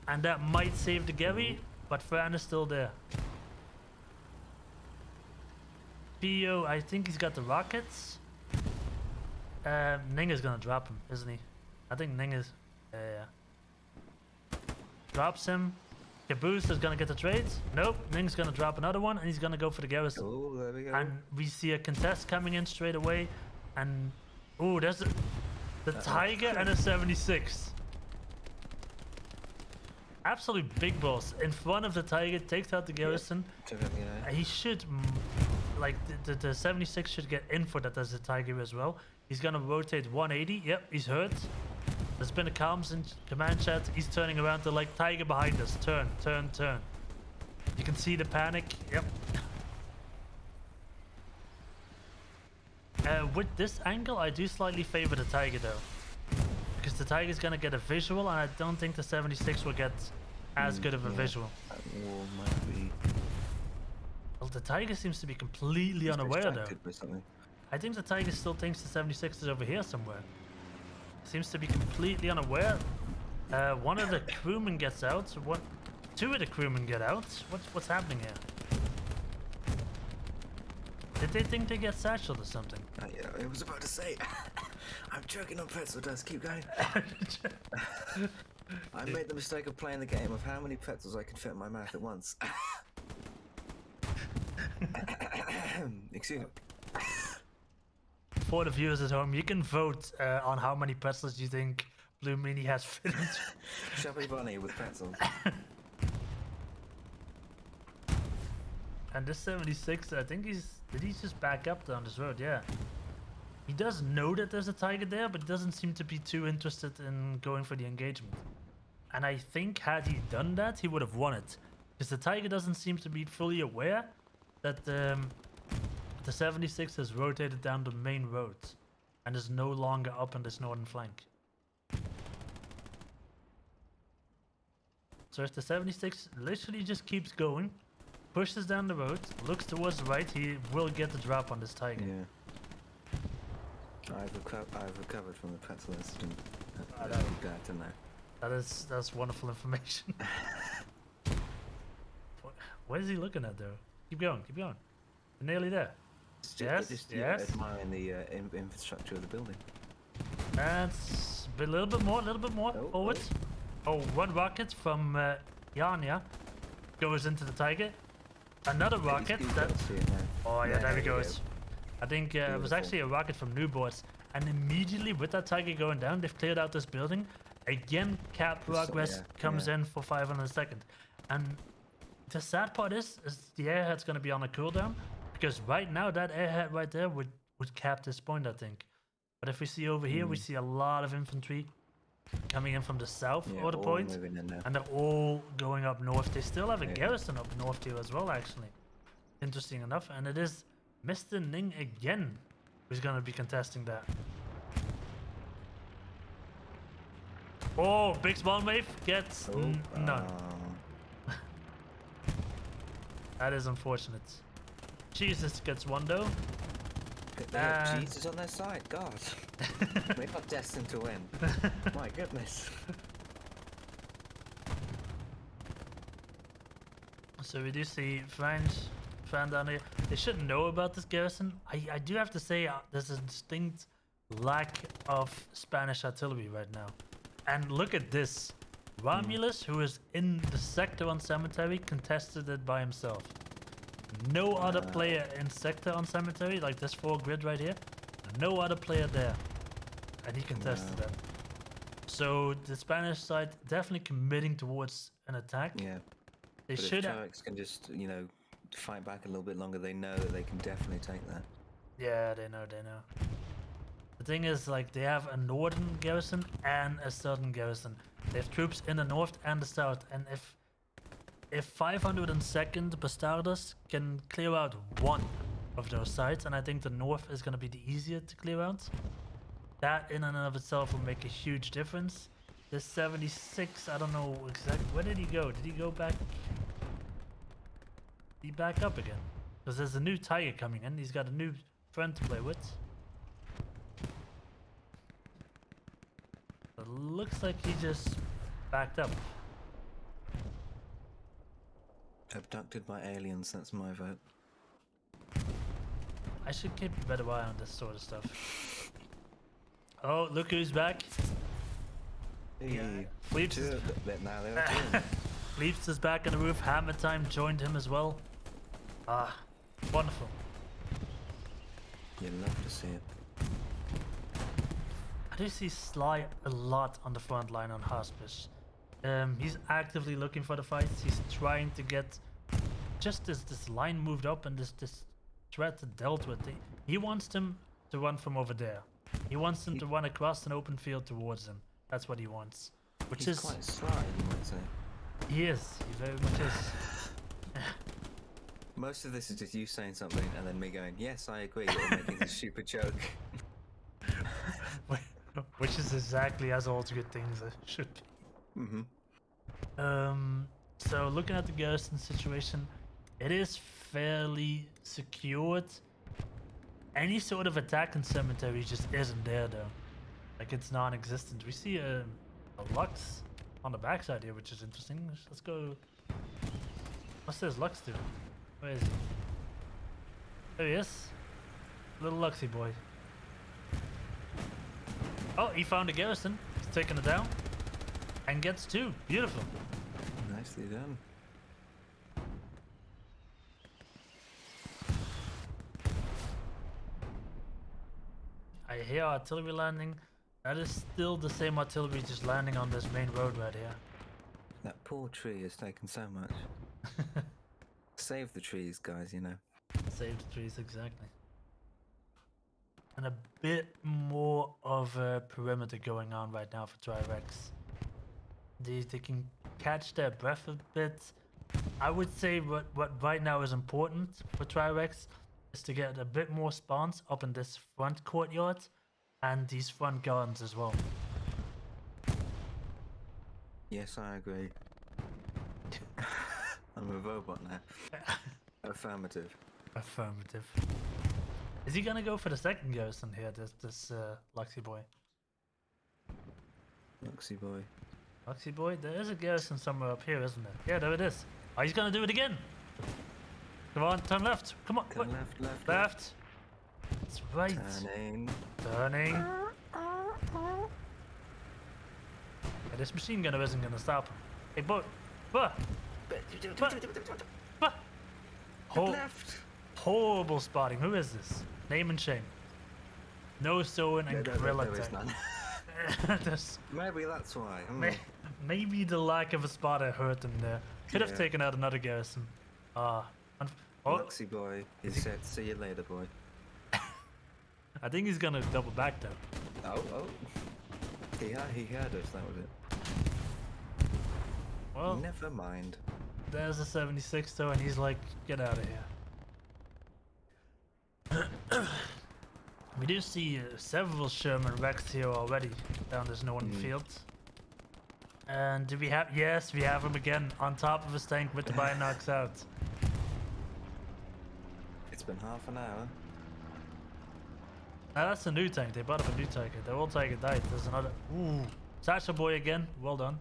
And that might save the Gary. But Fran is still there. Pio, I think he's got the rockets. Ning is going to drop him, isn't he? I think Ning is... Yeah. Drops him. Caboose is gonna get the trades. Nope. Ning's gonna drop another one, and he's gonna go for the garrison. Oh, there we go. And we see a contest coming in straight away. And oh, there's the Tiger and a 76. Absolute big boss in front of the Tiger. Takes out the garrison. Yeah. He should, like the 76 should get in for that as a Tiger as well. He's gonna rotate 180. Yep, he's hurt. There's been a comms in command chat. He's turning around to like Tiger behind us. Turn, turn, turn. You can see the panic. Yep. With this angle, I do slightly favor the Tiger though, because the Tiger's gonna get a visual, and I don't think the 76 will get as good of a visual. That wall might be... Well, the Tiger seems to be completely unaware though. Something. I think the Tiger still thinks the 76 is over here somewhere. Seems to be completely unaware. One of the crewmen gets out. Two of the crewmen get out. What's happening here? Did they think they get satcheled or something? Yeah, I was about to say. I'm choking on pretzel dust. Keep going. I made the mistake of playing the game of how many pretzels I could fit in my mouth at once. Excuse me. For the viewers at home, you can vote on how many pretzels you think Blue Meanie has fit into. Chubby bunny with pretzels. And this 76, I think did he just back up down this road? Yeah. He does know that there's a tiger there, but he doesn't seem to be too interested in going for the engagement. And I think had he done that, he would have won it. Because the tiger doesn't seem to be fully aware that the 76 has rotated down the main road and is no longer up on this northern flank. So if the 76 literally just keeps going, pushes down the road, looks towards the right, he will get the drop on this tiger. Yeah. I've recovered from the pretzel incident. That's wonderful information. What is he looking at though? Keep going, keep going. We're nearly there. Yes. Admiring the infrastructure of the building. And a little bit more forward. Oh, one rocket from Yanya goes into the tiger. Another rocket. Oh yeah, there he goes. I think it was actually a rocket from Newboards. And immediately with that tiger going down, they've cleared out this building. Again, cap progress comes in for 500 seconds. And the sad part is the airhead's going to be on a cooldown. Because right now, that airhead right there would cap this point, I think. But if we see over here, we see a lot of infantry coming in from the south of the point. And they're all going up north. They still have a garrison up north here as well, actually. Interesting enough. And it is Mr. Ning again who's going to be contesting that. Oh, big spawn wave gets none. That is unfortunate. Jesus gets one though. They have Jesus on their side, God. We're not destined to win. My goodness. So we do see Fran down here. They should know about this garrison. I do have to say there's a distinct lack of Spanish artillery right now. And look at this. Romulus, who is in the sector on cemetery, contested it by himself. No other player in sector on cemetery, like this 4 grid right here. No other player there. And he contested that. So the Spanish side definitely committing towards an attack. Yeah. They but should if TriRex can just, fight back a little bit longer, they know that they can definitely take that. Yeah, they know. The thing is, like, they have a northern garrison and a southern garrison. They have troops in the north and the south. And if 502nd Bastardos can clear out one of those sites, and I think the north is going to be the easier to clear out, that in and of itself will make a huge difference. This 76, I don't know exactly. Where did he go? Did he go back? Did he back up again? Because there's a new tiger coming in. He's got a new friend to play with. It looks like he just backed up. Abducted by aliens, that's my vote. I should keep a better eye on this sort of stuff. Oh, look who's back. Hey, Fleeps is back on the roof. Hammer Time joined him as well. Ah, wonderful. You love to see it. I do see Sly a lot on the front line on Hospice. He's actively looking for the fights. He's trying to get just this line moved up and this threat dealt with. He wants them to run from over there. He wants them to run across an open field towards him. That's what he wants. Which is quite sly, you might say. He is. He very much is. Most of this is just you saying something and then me going, yes, I agree, or making a stupid joke. Which is exactly as all good things should be. So looking at the garrison situation, it is fairly secured. Any sort of attack in cemetery just isn't there though. Like, it's non-existent. We see a Lux on the backside here, which is interesting. Let's go. What's this Lux do? Where is he? There he is. Little Luxy boy. Oh, he found a garrison. He's taking it down. And gets 2. Beautiful. Nicely done. I hear artillery landing. That is still the same artillery just landing on this main road right here. That poor tree has taken so much. Save the trees, guys, you know. Save the trees, exactly. And a bit more of a perimeter going on right now for TriRex. They can catch their breath a bit. I would say what right now is important for TriRex is to get a bit more spawns up in this front courtyard and these front gardens as well. Yes, I agree. I'm a robot now. Affirmative. Affirmative. Is he gonna go for the second garrison here, this Luxy boy? Luxy boy. Luxy boy? There is a garrison somewhere up here, isn't it? Yeah, there it is. Oh, he's gonna do it again! Come on, turn left! Come on! Turn left, left, Left! That's right! Turning. Turning! Yeah, this machine gunner isn't gonna stop him. Hey, boy! Left. Horrible spotting. Who is this? Name and shame. No sewing and gorilla there is tag. none. Maybe that's why. Maybe the lack of a spotter hurt him there. Could have Yeah. taken out another garrison. Oh, Luxy boy, he said, see you later, boy. I think he's gonna double back though. Oh. He heard us, that was it. Well, Never mind. there's a 76 though, and he's like, get out of here. We do see several Sherman Rex here already down this northern field. And do we have? Yes, we have him again on top of his tank with the binocs out. It's been half an hour. Now that's a new tank. They bought up a new tank. Their old tank died. There's another. Ooh, Sasha boy again. Well done.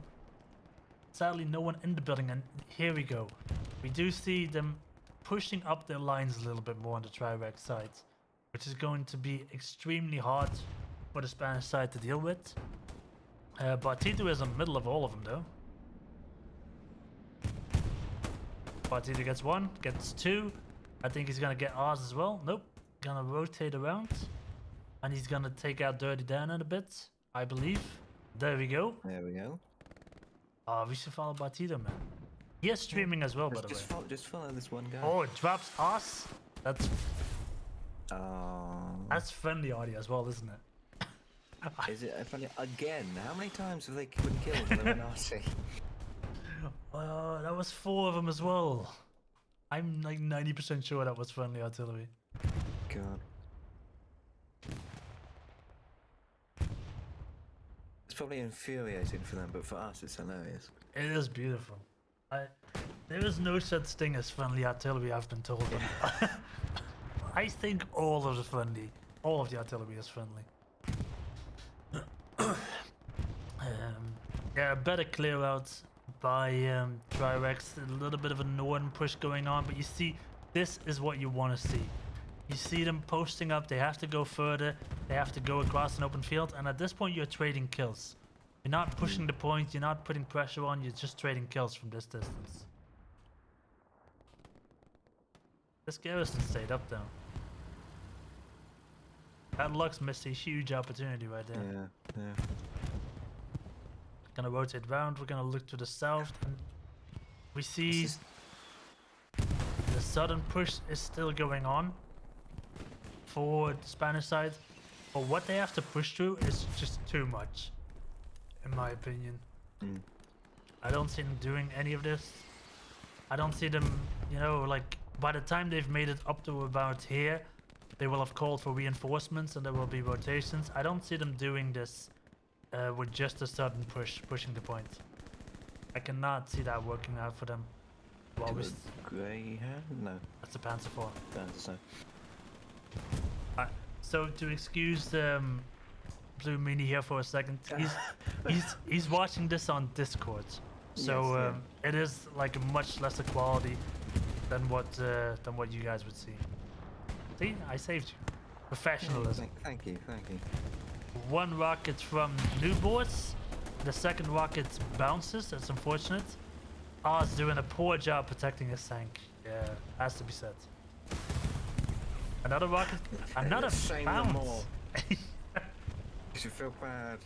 Sadly, no one in the building, and here we go. We do see them pushing up their lines a little bit more on the TriRex side, which is going to be extremely hard for the Spanish side to deal with. Bartito is in the middle of all of them, though. Bartito gets 1, gets 2. I think he's gonna get ours as well. Nope. Gonna rotate around. And he's gonna take out Dirty Dan in a bit, I believe. There we go. There we go. Oh, we should follow Bartito, man. He is streaming as well, by the way. Just follow this one guy. Oh, it drops us? That's Oh. friendly audio as well, isn't it? Is it funny again? How many times have they been killed when they're in RC? That was 4 of them as well. I'm like 90% sure that was friendly artillery. God. It's probably infuriating for them, but for us it's hilarious. It is beautiful. There is no such thing as friendly artillery, I've been told. I think all of the artillery is friendly. Yeah, better clear out by TriRex. A little bit of a northern push going on, but you see, this is what you want to see. You see them posting up. They have to go further. They have to go across an open field, and at this point, you're trading kills. You're not pushing the point. You're not putting pressure on. You're just trading kills from this distance. This garrison stayed up though. That Lux missed a huge opportunity right there. Yeah. Gonna rotate round. We're gonna look to the south, and we see the southern push is still going on for the Spanish side, but what they have to push through is just too much, in my opinion. I don't see them doing any of this. I don't see them, like by the time they've made it up to about here, they will have called for reinforcements and there will be rotations. I don't see them doing this with just a sudden pushing the point. I cannot see that working out for them. Well, Grey hair? No. that's a Panzer IV. That's so. So to excuse Blue Meanie here for a second, he's watching this on Discord, so it is like a much lesser quality than what you guys would see. See, I saved you. Professionalism. Thank you. one rocket from new boards. The second rocket bounces. That's unfortunate. Oz doing a poor job protecting his tank. Yeah, has to be said. Another rocket. Another Shame them bounce. all. You should feel bad.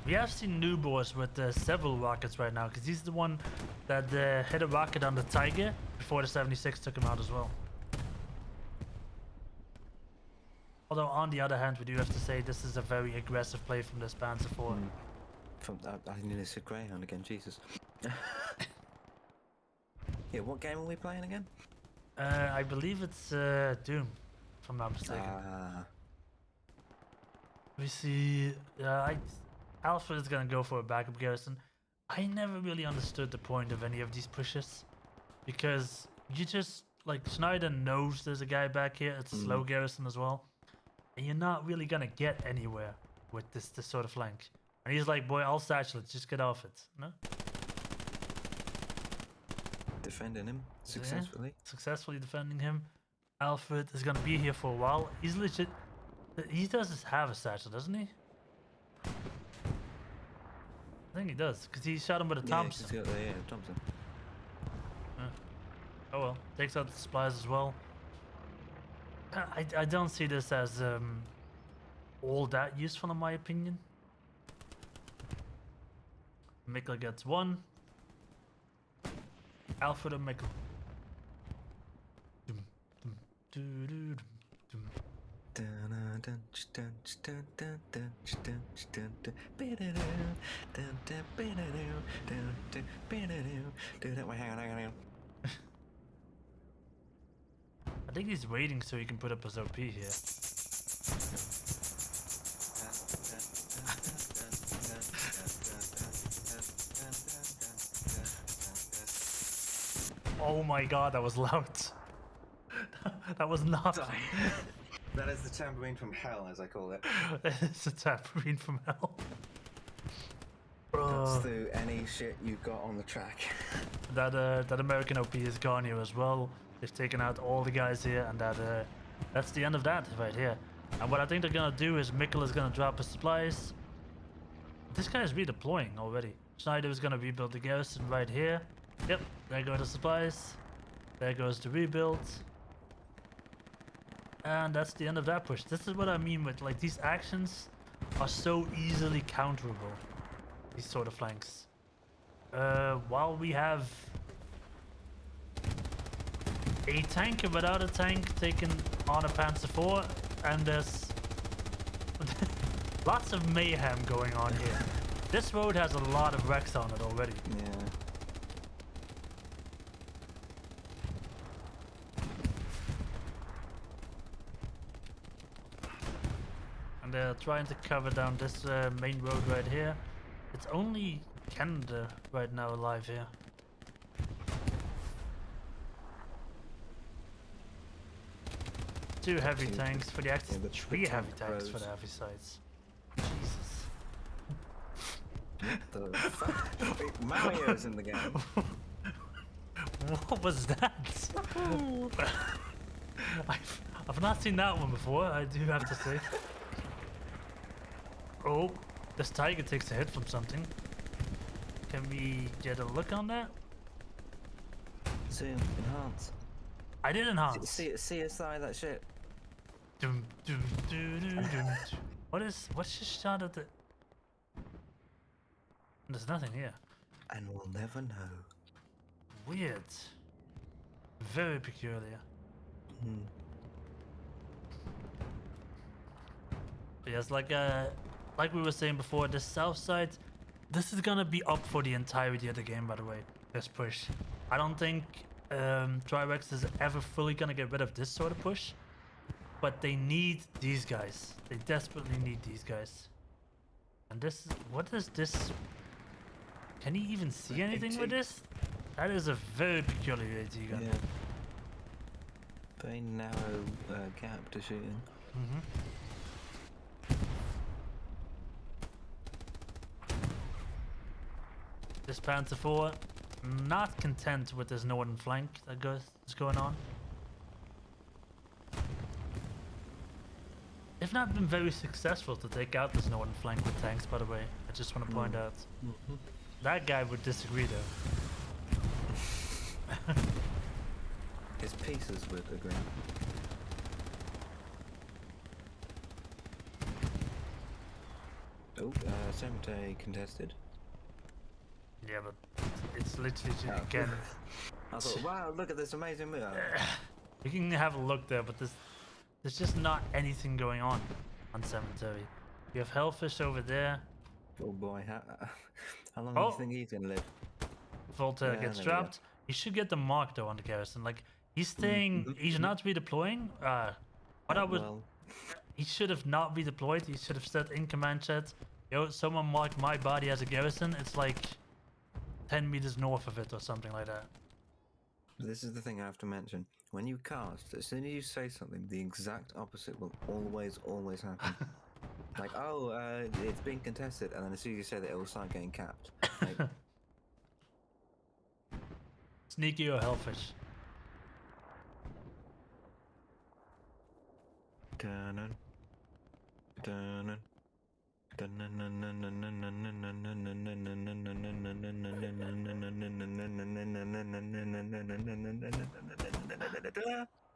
We have seen new boards with several rockets right now, because he's the one that hit a rocket on the Tiger before the 76 took him out as well. Although on the other hand, we do have to say this is a very aggressive play from this Panzer IV. I nearly said Greyhound again, Jesus. Yeah, what game are we playing again? I believe it's Doom, if I'm not mistaken. We see Alpha is gonna go for a backup garrison. I never really understood the point of any of these pushes, because you just, like, Schneider knows there's a guy back here. It's a slow garrison as well, and you're not really gonna get anywhere with this sort of flank. And he's like, boy, I'll satchel it, just get off it. No? Defending him successfully. Yeah, successfully defending him. Alfred is gonna be here for a while. He's legit. He does have a satchel, doesn't he? I think he does, because he shot him with a Thompson. Yeah, Thompson. Oh well, takes out the supplies as well. I don't see this as all that useful in my opinion. Mikkel gets one. Alfred and Mikkel. Wait, hang on. I think he's waiting so he can put up his OP here. Oh my god, that was loud. That was not. That is the tambourine from hell, as I call it. It's a tambourine from hell. Cuts through any shit you've got on the track. That American OP is gone here as well. They've taken out all the guys here, and that's the end of that right here. And what I think they're gonna do is Mikkel is gonna drop his supplies. This guy is redeploying already. Schneider is gonna rebuild the garrison right here. Yep, there go the supplies. There goes the rebuild. And that's the end of that push. This is what I mean with, like, these actions are so easily counterable. These sort of flanks. While we have a tanker without a tank taken on a Panzer IV, and there's lots of mayhem going on here. This road has a lot of wrecks on it already. Yeah. And they're trying to cover down this main road right here. It's only Canada right now alive here. Two heavy tanks for the Axis, the three heavy tank tanks for bros. the heavy sides. Jesus. The fuck? Mario's in the game. What was that? I've not seen that one before, I do have to say. Oh, this Tiger takes a hit from something. Can we get a look on that? Zoom, enhance. I did enhance. CSI that shit. Dum, dum, dum, dum, dum. What's just shot at the... There's nothing here. And we'll never know. Weird. Very peculiar. But yes, like we were saying before, the south side, this is gonna be up for the entirety of the game, by the way, this push. I don't think TriRex is ever fully gonna get rid of this sort of push, but they need these guys. They desperately need these guys. And this is, what is this? Can he even see anything with this? That is a very peculiar AT gun. Yeah. Very narrow gap to shoot in. This Panzer IV, not content with this northern flank that is going on. they've not been very successful to take out this northern flank with tanks, by the way. I just want to point out. That guy would disagree, though. His pieces would agree. Oh, cemetery contested. Yeah, but it's literally just, again. I thought, wow, look at this amazing move. You can have a look there, but there's just not anything going on cemetery. You have Hellfish over there. Oh boy, how long do you think he's gonna live? Voltaire gets trapped. He should get the mark though on the garrison. Like he's staying. He's not redeploying. He should have not redeployed. He should have said in command chat, "Yo, someone mark my body as a garrison." It's like 10 meters north of it or something like that. This is the thing I have to mention. When you cast, as soon as you say something, the exact opposite will always happen. Like, oh, it's being contested, and then as soon as you say that, it will start getting capped. Like, Sneaky or Hellfish? dun-dun, dun-dun,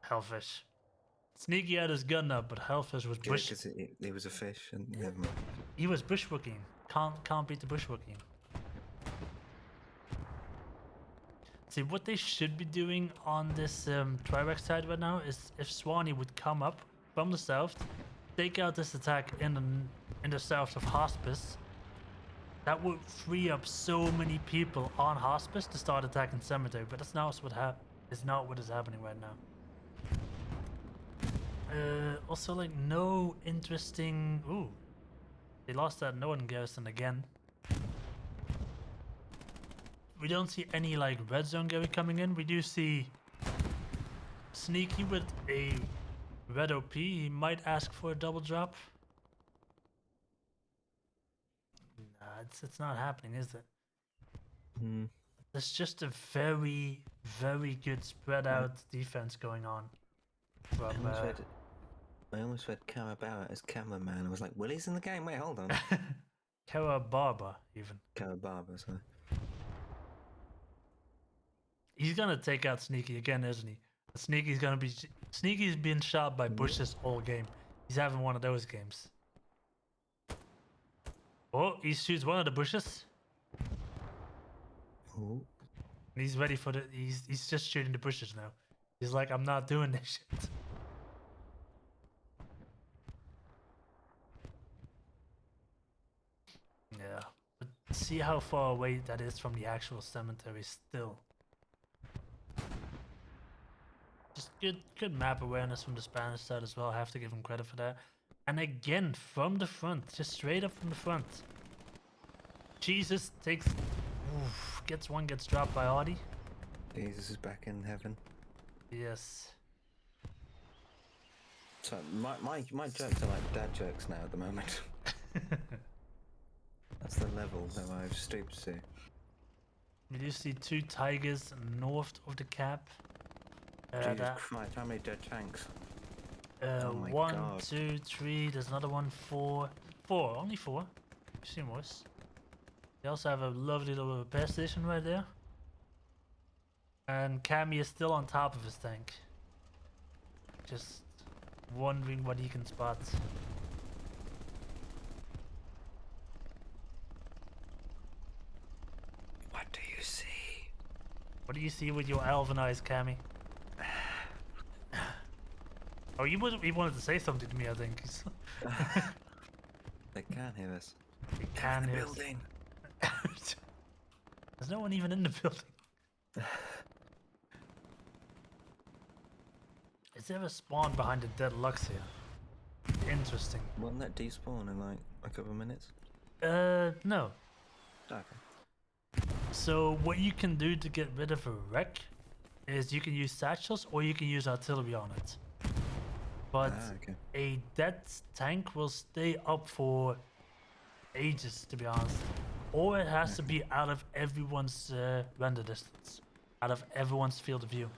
Hellfish. Sneaky had his gun up, but Hellfish was bush. He was a fish, and never mind. He was bushwhacking. Can't beat the bushwhacking. See, what they should be doing on this TriRex side right now is if Swanee would come up from the south, take out this attack in the south of Hospice, that would free up so many people on Hospice to start attacking Cemetery, but that's not what is happening right now. Also, like, no interesting... Ooh. They lost that northern garrison again. We don't see any, like, red zone Gary coming in. We do see Sneaky with a red OP. He might ask for a double drop. Nah, it's not happening, is it? There's just a very, very good spread out defense going on. From, I almost read Carabao as cameraman. I was like, Willie's in the game? Wait, hold on. Carababa, even. Carababa, sorry. He's gonna take out Sneaky again, isn't he? Sneaky's been shot by bushes all game. He's having one of those games. Oh, he shoots one of the bushes. Oh. And he's ready for he's just shooting the bushes now. He's like, I'm not doing this shit. Yeah, but see how far away that is from the actual cemetery still. Just good map awareness from the Spanish side as well. I have to give him credit for that. And again, from the front, just straight up from the front. Jesus takes... Oof, gets dropped by Audi. Jesus is back in heaven. Yes. So my jokes are like dad jokes now at the moment. That's the level that I've stooped to. We do see two Tigers north of the cap. Jesus Christ, how many dead tanks? Oh my 1, God. 2, 3, there's another one, 4. 4, only 4. We've seen worse. They also have a lovely little repair station right there. And Cammy is still on top of his tank. Just wondering what he can spot. What do you see? What do you see with your elven eyes, Cammy? Oh, he wanted to say something to me, I think. They can hear us. They can hear us. Building. There's no one even in the building. Is there a spawn behind the dead Lux here? Interesting. Won't that despawn in like a couple of minutes? No. Okay. So what you can do to get rid of a wreck is you can use satchels or you can use artillery on it. But a dead tank will stay up for ages, to be honest. Or it has to be out of everyone's render distance. Out of everyone's field of view.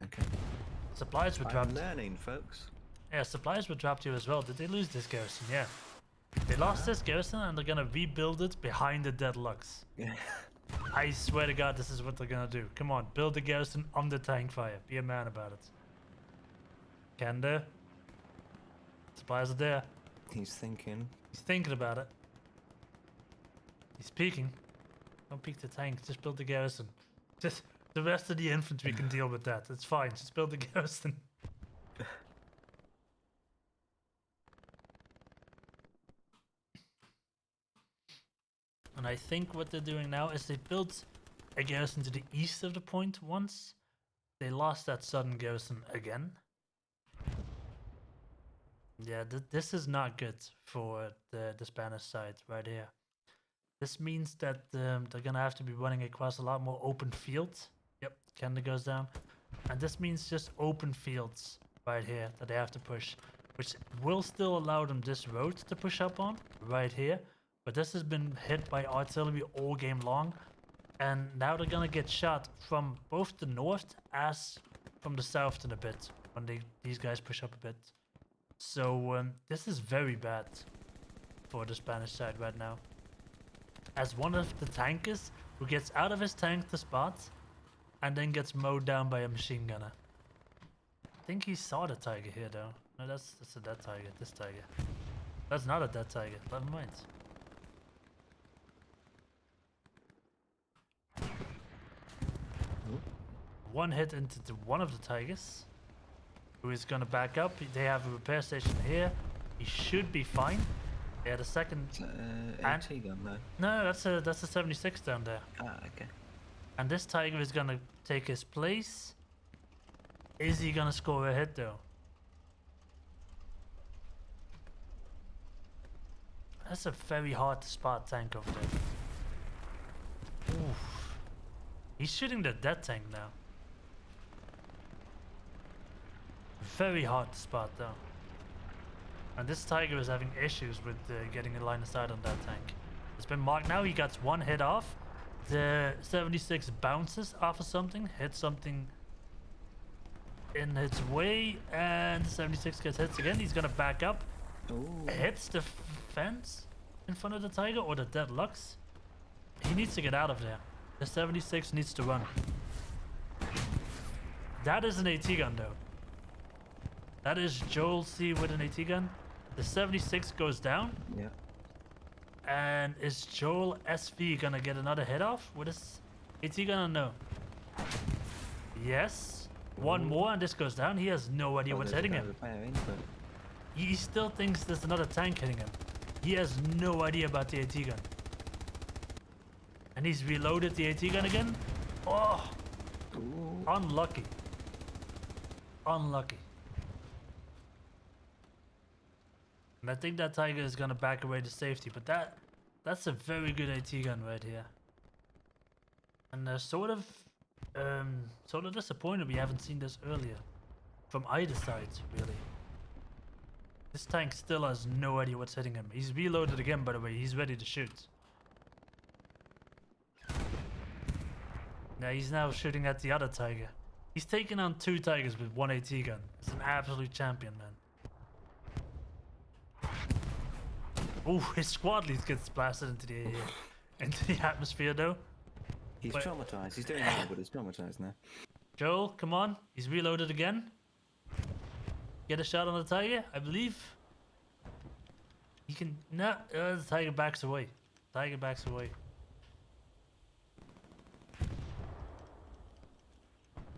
Okay. Supplies were dropped. I'm learning, folks. Yeah, supplies were dropped here as well. Did they lose this garrison? Yeah. They lost this garrison and they're gonna rebuild it behind the deadlocks. Yeah. I swear to God, this is what they're gonna do. Come on, build the garrison under tank fire. Be a man about it. Can do. Supplies are there. He's thinking. He's thinking about it. He's peeking. Don't peek the tank. Just build the garrison. Just the rest of the infantry can deal with that. It's fine. Just build the garrison. And I think what they're doing now is they built a garrison to the east of the point once. They lost that southern garrison again. Yeah, this is not good for the Spanish side right here. This means that they're gonna have to be running across a lot more open fields. Yep, Canada goes down. And this means just open fields right here that they have to push, which will still allow them this road to push up on right here. But this has been hit by artillery all game long. And now they're gonna get shot from both the north as from the south in a bit when these guys push up a bit. So this is very bad for the Spanish side right now. As one of the tankers who gets out of his tank to spot and then gets mowed down by a machine gunner. I think he saw the tiger here though. No, that's a dead tiger. This tiger. That's not a dead tiger. Never mind. One hit into one of the tigers, who is gonna back up. They have a repair station here. He should be fine. Yeah, the second. AT gun though. No, that's a 76 down there. Ah, okay. And this tiger is gonna take his place. Is he gonna score a hit though? That's a very hard to spot tank over there. Oof. He's shooting the dead tank now. Very hard to spot though. And this tiger is having issues with getting a line of sight on that tank. It's been marked now. He got one hit off. The 76 bounces off of something, hits something in its way, and the 76 gets hits again. He's gonna back up. Ooh. Hits the fence in front of the tiger or the deadlocks. He needs to get out of there. The 76 needs to run. That is an AT gun though. That is Joel C with an AT gun. The 76 goes down. Yeah. And is Joel SV gonna get another hit off with his AT gun or no? Yes. One more and this goes down. He has no idea what's hitting him. He still thinks there's another tank hitting him. He has no idea about the AT gun. And he's reloaded the AT gun again. Oh! Ooh. Unlucky. Unlucky. And I think that tiger is gonna back away to safety, but that's a very good AT gun right here. And sort of disappointed we haven't seen this earlier from either side, really. This tank still has no idea what's hitting him. He's reloaded again, by the way. He's ready to shoot. Now he's now shooting at the other tiger. He's taking on two tigers with one AT gun. He's an absolute champion, man. Oh, his squad lead gets blasted into the atmosphere though. He's traumatized. He's doing well, but he's traumatized now. Joel, come on. He's reloaded again. Get a shot on the tiger, I believe. He can... No, the tiger backs away. Tiger backs away.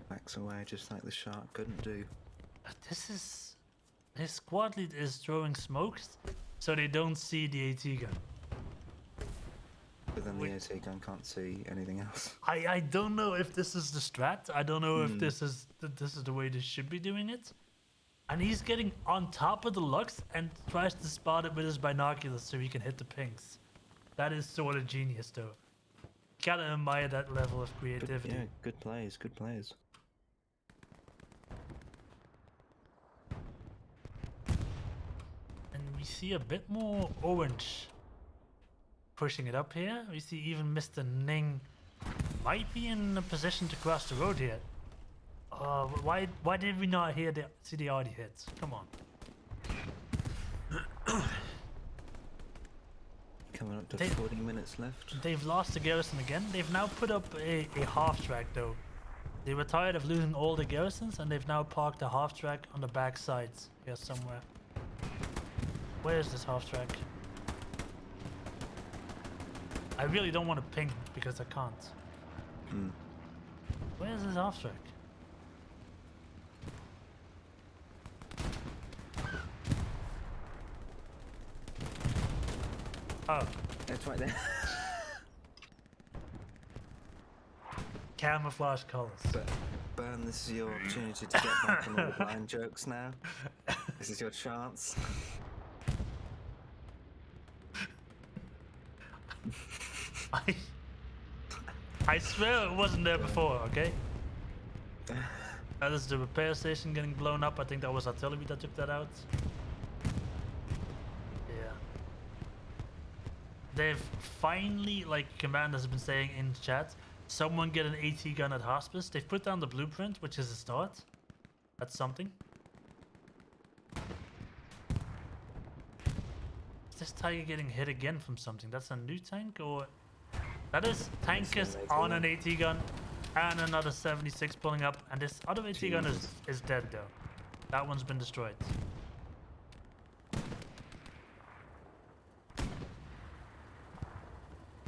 Backs away just like the shark couldn't do. This is... His squad lead is throwing smokes, so they don't see the AT gun. But then the AT gun can't see anything else. I don't know if this is the strat. I don't know if this is the way they should be doing it. And he's getting on top of the Lux and tries to spot it with his binoculars so he can hit the pings. That is sort of genius though. Gotta admire that level of creativity. Yeah, good plays, good plays. And we see a bit more orange pushing it up here. We see even Mr. Ning might be in a position to cross the road here. Why did we not see the audio hits? Come on. Coming up to They- 40 minutes left. They've lost the garrison again. They've now put up a half track though. They were tired of losing all the garrisons and they've now parked a half track on the back sides here somewhere. Where is this half track? I really don't want to ping because I can't. Where is this half track? Oh, It's right there. camouflage colors. But Burn, this is your opportunity to get back on all the blind jokes now. This is your chance. I swear it wasn't there before, okay? That is the repair station getting blown up. I think that was artillery that took that out. Yeah. They've finally, like Command has been saying in chat, someone get an AT gun at hospice. They've put down the blueprint, which is a start. That's something. Is this Tiger getting hit again from something? That's a new tank or... That is tankers on an AT gun and another 76 pulling up, and this other AT gun is dead though. That one's been destroyed.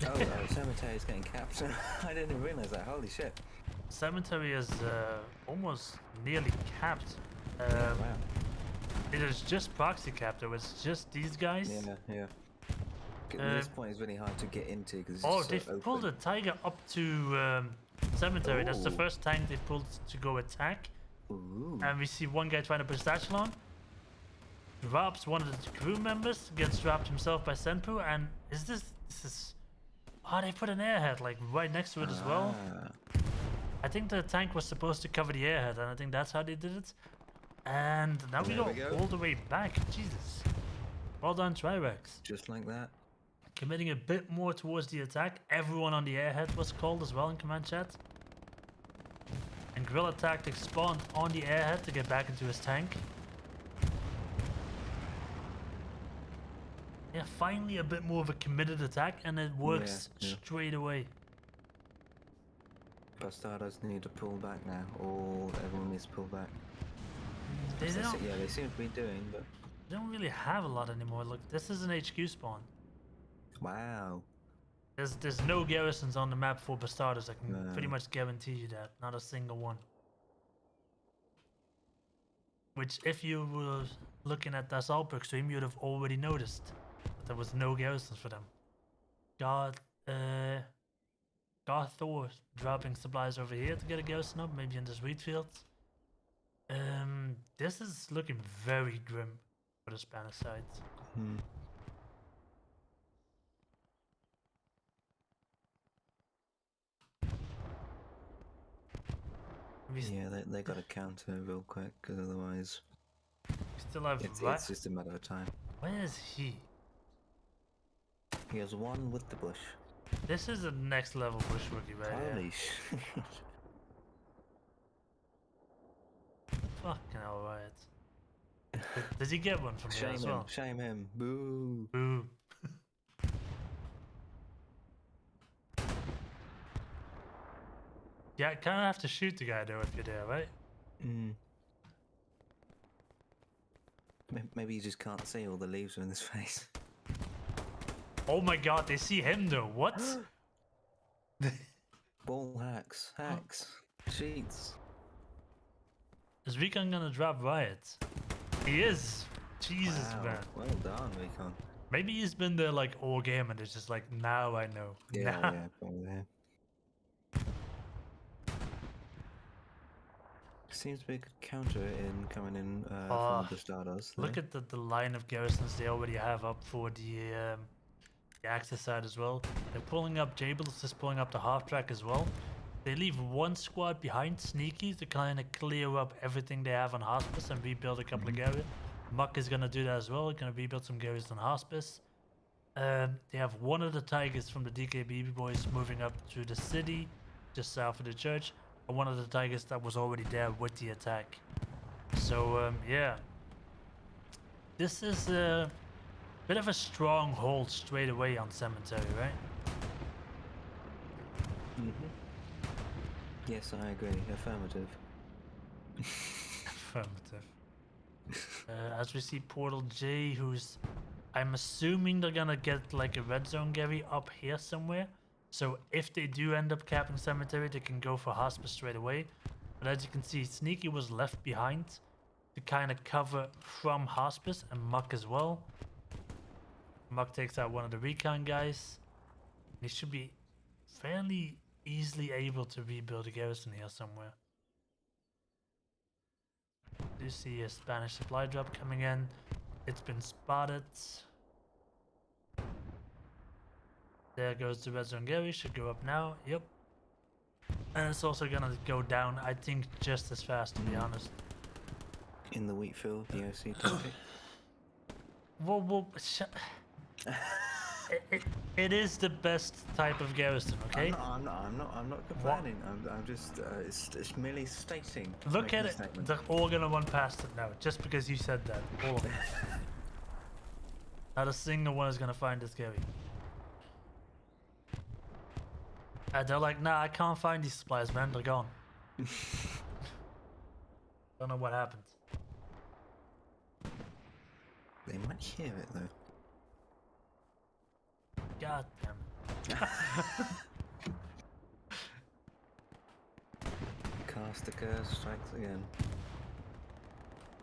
Oh, cemetery is getting capped. I didn't even realize that. Holy shit. Cemetery is almost nearly capped. Wow. It is just proxy capped though. It's just these guys. Yeah. This point is really hard to get into because it's Oh, so they've open. pulled a Tiger up to cemetery. That's the Ooh. first tank they've pulled to go attack. Ooh. And we see one guy trying to push satchel on. Drops one of the crew members, gets dropped himself by Senpu, and this is... Oh, they put an airhead like right next to it as well. I think the tank was supposed to cover the airhead, and I think that's how they did it. And now we go all the way back. Jesus. Well done, TriRex. Just like that. Committing a bit more towards the attack. Everyone on the airhead was called as well in command chat. And Guerrilla Tactics spawned on the airhead to get back into his tank. Yeah, finally a bit more of a committed attack, and it works straight away. Bastardos need to pull back now. Everyone needs to pull back. They don't, They seem to be doing, but... they don't really have a lot anymore. Look, this is an HQ spawn. Wow. There's no garrisons on the map for Bastardos. I can pretty much guarantee you that. Not a single one. Which, if you were looking at Das Alperk stream, you'd have already noticed that there was no garrisons for them. Thor dropping supplies over here to get a garrison up, maybe in this wheat field. This is looking very grim for the Spanish side. Yeah, they got to counter real quick, because otherwise We still have it's just a matter of time. Where is he? He has one with the bush. This is a next level bush rookie right here. Holy shit. Fucking alright. Does he get one from here as well? Shame him. Boo. Boo. Yeah, I kind of have to shoot the guy though if you're there, right? Maybe you just can't see all the leaves are in his face. Oh my god, they see him though. What? Ball hacks. Cheats. Is Recon gonna drop riots? He is. Jesus, Wow. man. Well done, Recon. Maybe he's been there like all game and it's just like, now I know. Yeah, Now. yeah, probably. Seems to be a good counter coming in from the Stardust. Look at the line of garrisons they already have up for the Axis side as well. They're pulling up Jables, just pulling up the half track as well. They leave one squad behind, Sneaky, to kind of clear up everything they have on Hospice and rebuild a couple of garrisons. Muck is going to do that as well, going to rebuild some garrisons on Hospice. They have one of the Tigers from the DKBB boys moving up to the city, just south of the church. And one of the Tigers that was already there with the attack. So, yeah. This is Bit of a stronghold straight away on cemetery, right? Yes, I agree. Affirmative. Affirmative. As we see Portal J, who's... I'm assuming they're gonna get like a red zone Gary up here somewhere. So if they do end up capping cemetery, they can go for hospice straight away. But as you can see, Sneaky was left behind to kind of cover from hospice and Muck as well. Muck takes out one of the recon guys. He should be fairly easily able to rebuild a garrison here somewhere. Do see a Spanish supply drop coming in. It's been spotted. There goes the red zone Gary. Should go up now. Yep. And it's also gonna go down, I think, just as fast, to be honest. In the wheat field, the OC tactic. Well, it is the best type of garrison, okay? I'm not complaining. I'm just, it's merely stating. Look at it. They're all gonna run past it now, just because you said that. All of them. Not a single one is gonna find this Gary. They're like, nah, I can't find these supplies, man. They're gone. Don't know what happened. They might hear it though. God damn it. Cast the curse, strikes again.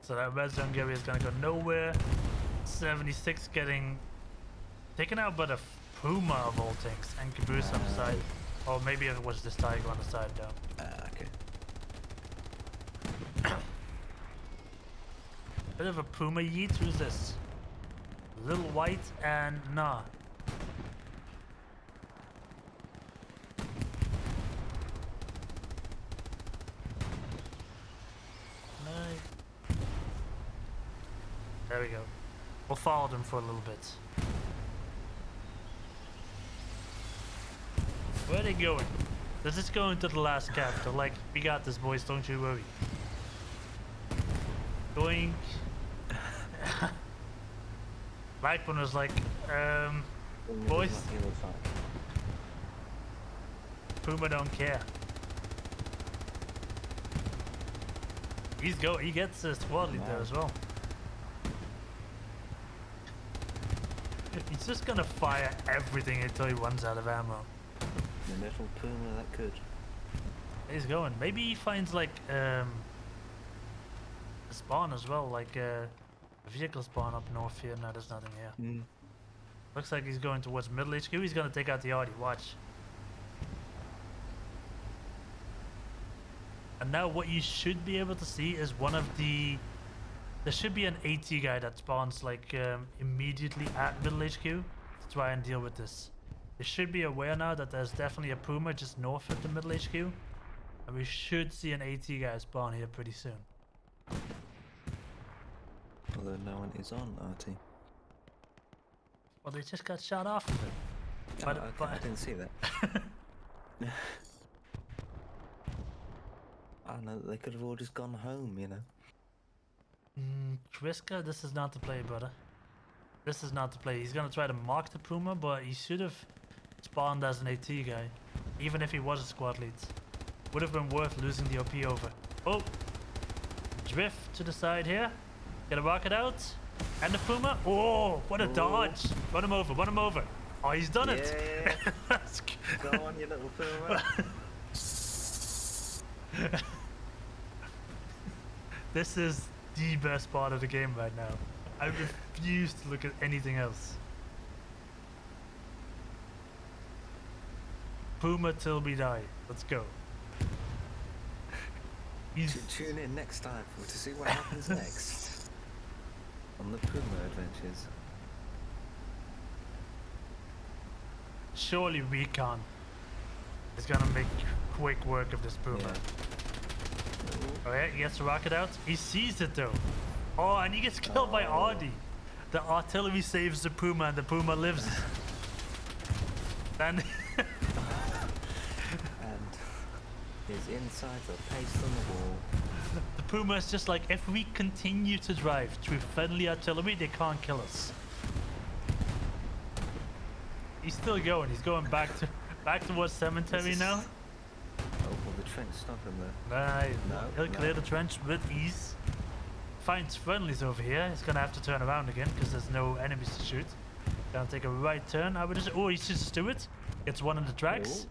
So that red zone Gary is gonna go nowhere. 76 getting taken out by the Puma of all things, and Caboose on the side. Or maybe it was this Tiger on the side though. Okay. Bit of a Puma yeet. Who's this? Little White and Nah. There we go. We'll follow them for a little bit. Where are they going? They're just going to the last cap. They're like, we got this, boys, don't you worry. Doink. Light one was like, boys, Puma don't care. He gets a squad lead there as well. He's just gonna fire everything until he runs out of ammo. The little Puma that could. He's going. Maybe he finds like a spawn as well, like a vehicle spawn up north here. No, there's nothing here. Looks like he's going towards middle HQ. He's gonna take out the Audi. Watch. And now what you should be able to see is one of the... There should be an AT guy that spawns like immediately at middle HQ to try and deal with this. You should be aware now that there's definitely a Puma just north of the middle HQ. And we should see an AT guy spawn here pretty soon. Although no one is on RT. Well, they just got shot off of it. Oh, okay. I didn't see that. I know they could have all just gone home, you know. Triska, this is not the play, brother. This is not the play. He's gonna try to mark the Puma, but he should have spawned as an AT guy. Even if he was a squad lead. Would have been worth losing the OP over. Oh! Drift to the side here. Get a rocket out. And the Puma. Oh, what a dodge. Run him over, run him over. Oh, he's done it. Yeah. Go on, you little Puma. This is the best part of the game right now. I refuse to look at anything else. Puma till we die. Let's go. Tune in next time to see what happens next on the Puma adventures. Surely Recon is gonna make quick work of this Puma. Yeah. Alright, he gets the rocket out. He sees it though. Oh, and he gets killed by Audi. The artillery saves the Puma and the Puma lives. And his insides are pasted on the wall. The Puma is just like, if we continue to drive through friendly artillery, they can't kill us. He's still going. He's going back towards cemetery now. Oh, well, the trench stop him there. Right. No, He'll no. clear the trench with ease. Finds friendlies over here. He's gonna have to turn around again because there's no enemies to shoot. Gonna take a right turn. I would just. Oh, he shoots a Stewart. Gets one in the tracks.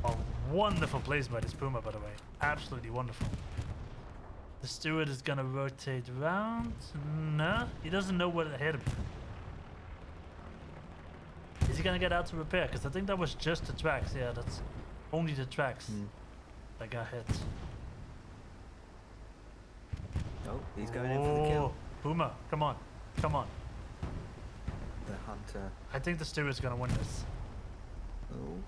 A wonderful place by this Puma, by the way. Absolutely wonderful. The Steward is gonna rotate around. No, he doesn't know what hit him. Is he gonna get out to repair? Because I think that was just the tracks. Yeah, that's only the tracks that got hit. Oh, he's going in for the kill. Puma, come on. Come on. The hunter. I think the Steward's gonna win this. Oh.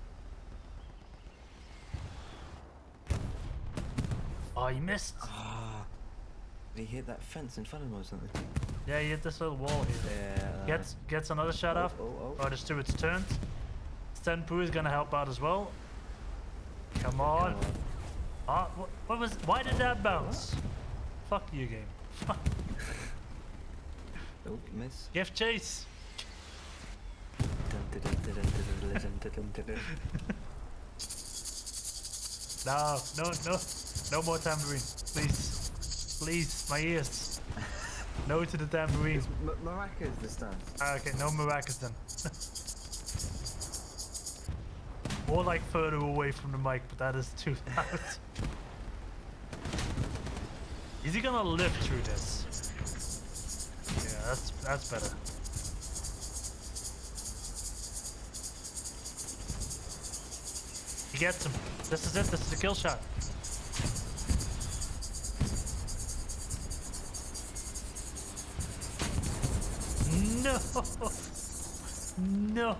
Oh, he missed. Ah. Did he hit that fence in front of him or something? Yeah, he hit this little wall here. Yeah. Gets another shot off. Oh, the Steward's turned. Stenpu is gonna help out as well. Come on. Ah, what was? Why did that bounce? Fuck you, game. Oh, miss. Give chase. No more tambourine, please, please, my ears. No to the tambourine. Maracas this time. Okay, no maracas then. More like further away from the mic, but that is too loud. Is he gonna live through this? Yeah, that's better. He gets him. This is it. This is the kill shot. No! No!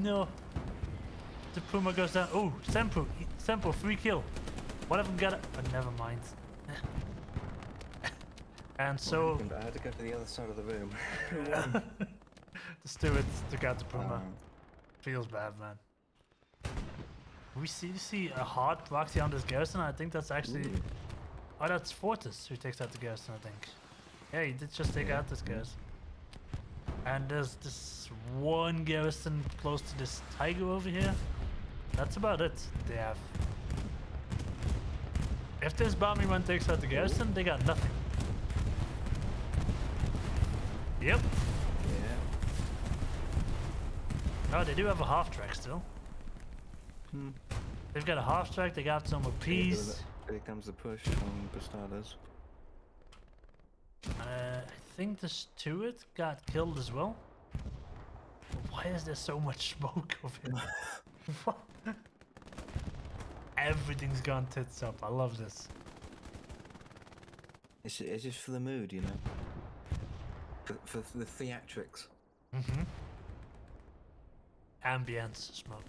No! The Puma goes down. Oh, Sempo, free kill. One of them got it. But never mind. And so... I had to go to the other side of the room. The stewards took out the Puma. Feels bad, man. We see a hard proxy on this garrison. I think that's actually... Ooh. Oh, that's Fortis who takes out the garrison, I think. Yeah, he did just take out this garrison. And there's this one garrison close to this tiger over here. That's about it they have. If this bombing run takes out the garrison, they got nothing. Yep. Yeah. Oh, they do have a half track still. They've got a half track, they got some appease. Here comes the push from Bastardos. I think the Steward got killed as well. Why is there so much smoke over here? What? Everything's gone tits up. I love this. It's just for the mood, you know. For the theatrics. Ambience smoke.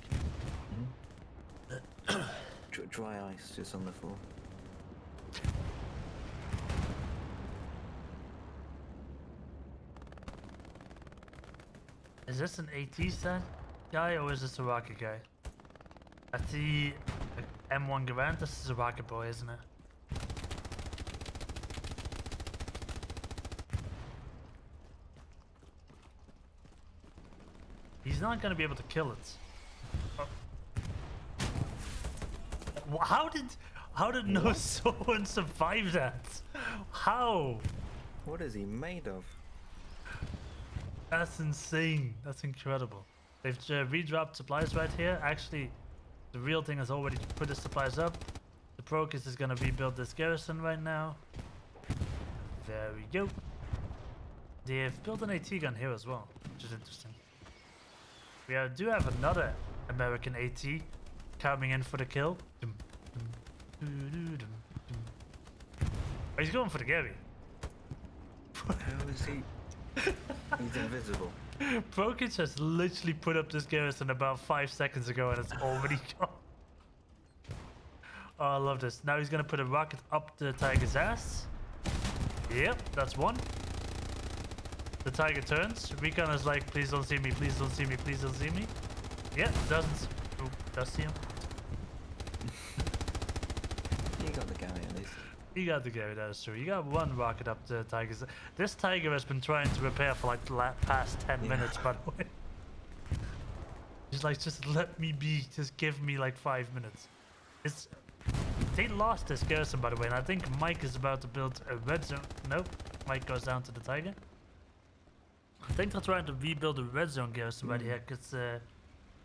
Dry ice just on the floor. Is this an AT set guy or is this a rocket guy? I see M1 Garand. This is a rocket boy, isn't it? He's not gonna be able to kill it. Oh. How did no someone survive that? How? What is he made of? That's insane. That's incredible. They've redropped supplies right here. Actually, the real thing is already put the supplies up. The Procus is gonna rebuild this garrison right now. There we go. They've built an AT gun here as well, which is interesting. We do have another American AT coming in for the kill. Oh, he's going for the Gary. How is he? He's invisible. Prokic has literally put up this garrison about 5 seconds ago and it's already gone. Oh, I love this. Now he's gonna put a rocket up the tiger's ass. Yep, that's one. The tiger turns. Recon is like, please don't see me, please don't see me, please don't see me. Yeah, doesn't. Oh, does see him. You got the Gary at least. You got the go, that is true. You got one rocket up the Tigers. This Tiger has been trying to repair for like the past 10 minutes, by the way. He's like, just let me be. Just give me like 5 minutes. They lost this garrison, by the way, and I think Mike is about to build a red zone. Nope. Mike goes down to the Tiger. I think they're trying to rebuild a red zone garrison right here, because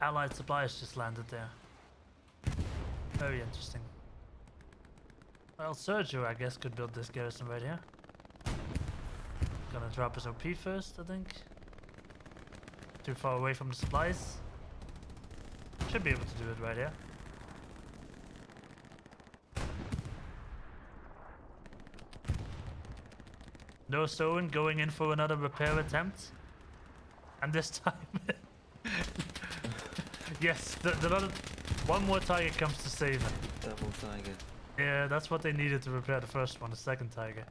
Allied supplies just landed there. Very interesting. Well, Sergio, I guess, could build this garrison right here. Gonna drop his OP first, I think. Too far away from the supplies. Should be able to do it right here. No Soen going in for another repair attempt. And this time... yes, one more Tiger comes to save him. Double Tiger. Yeah, that's what they needed to repair the first one, the second Tiger.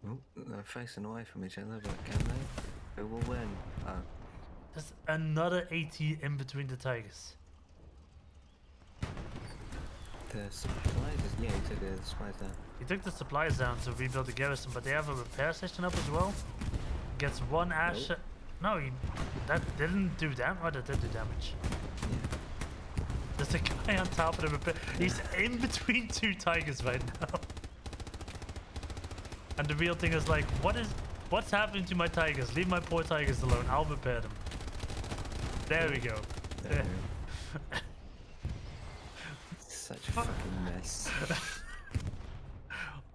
Oh, they're facing away from each other, but can they? Who will win? Oh. There's another AT in between the Tigers. The supplies? Yeah, he took the supplies down. He took the supplies down to rebuild the garrison, but they have a repair station up as well. Gets one ash. Nope. No, that didn't do damage. Oh, that did do damage. Yeah. There's a guy on top of the repair. He's in between two Tigers right now. And the real thing is like, what's happening to my Tigers? Leave my poor Tigers alone. I'll repair them. There we go. There we go. Such a fucking mess.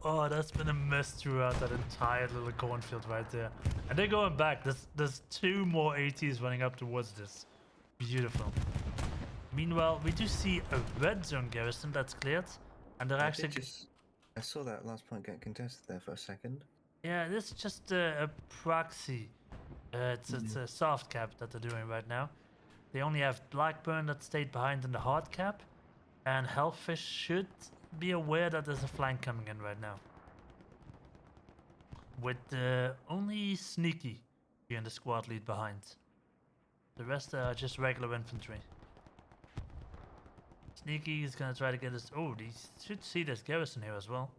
Oh, that's been a mess throughout that entire little cornfield right there. And they're going back. There's two more ATs running up towards this. Beautiful. Meanwhile, we do see a red zone garrison that's cleared. And they're actually... I saw that last point get contested there for a second. Yeah, this is just a proxy. It's a soft cap that they're doing right now. They only have Blackburn that stayed behind in the hard cap. And Hellfish should be aware that there's a flank coming in right now. With only Sneaky being the squad lead behind. The rest are just regular infantry. Sneaky is gonna try to get us... Oh, he should see this garrison here as well.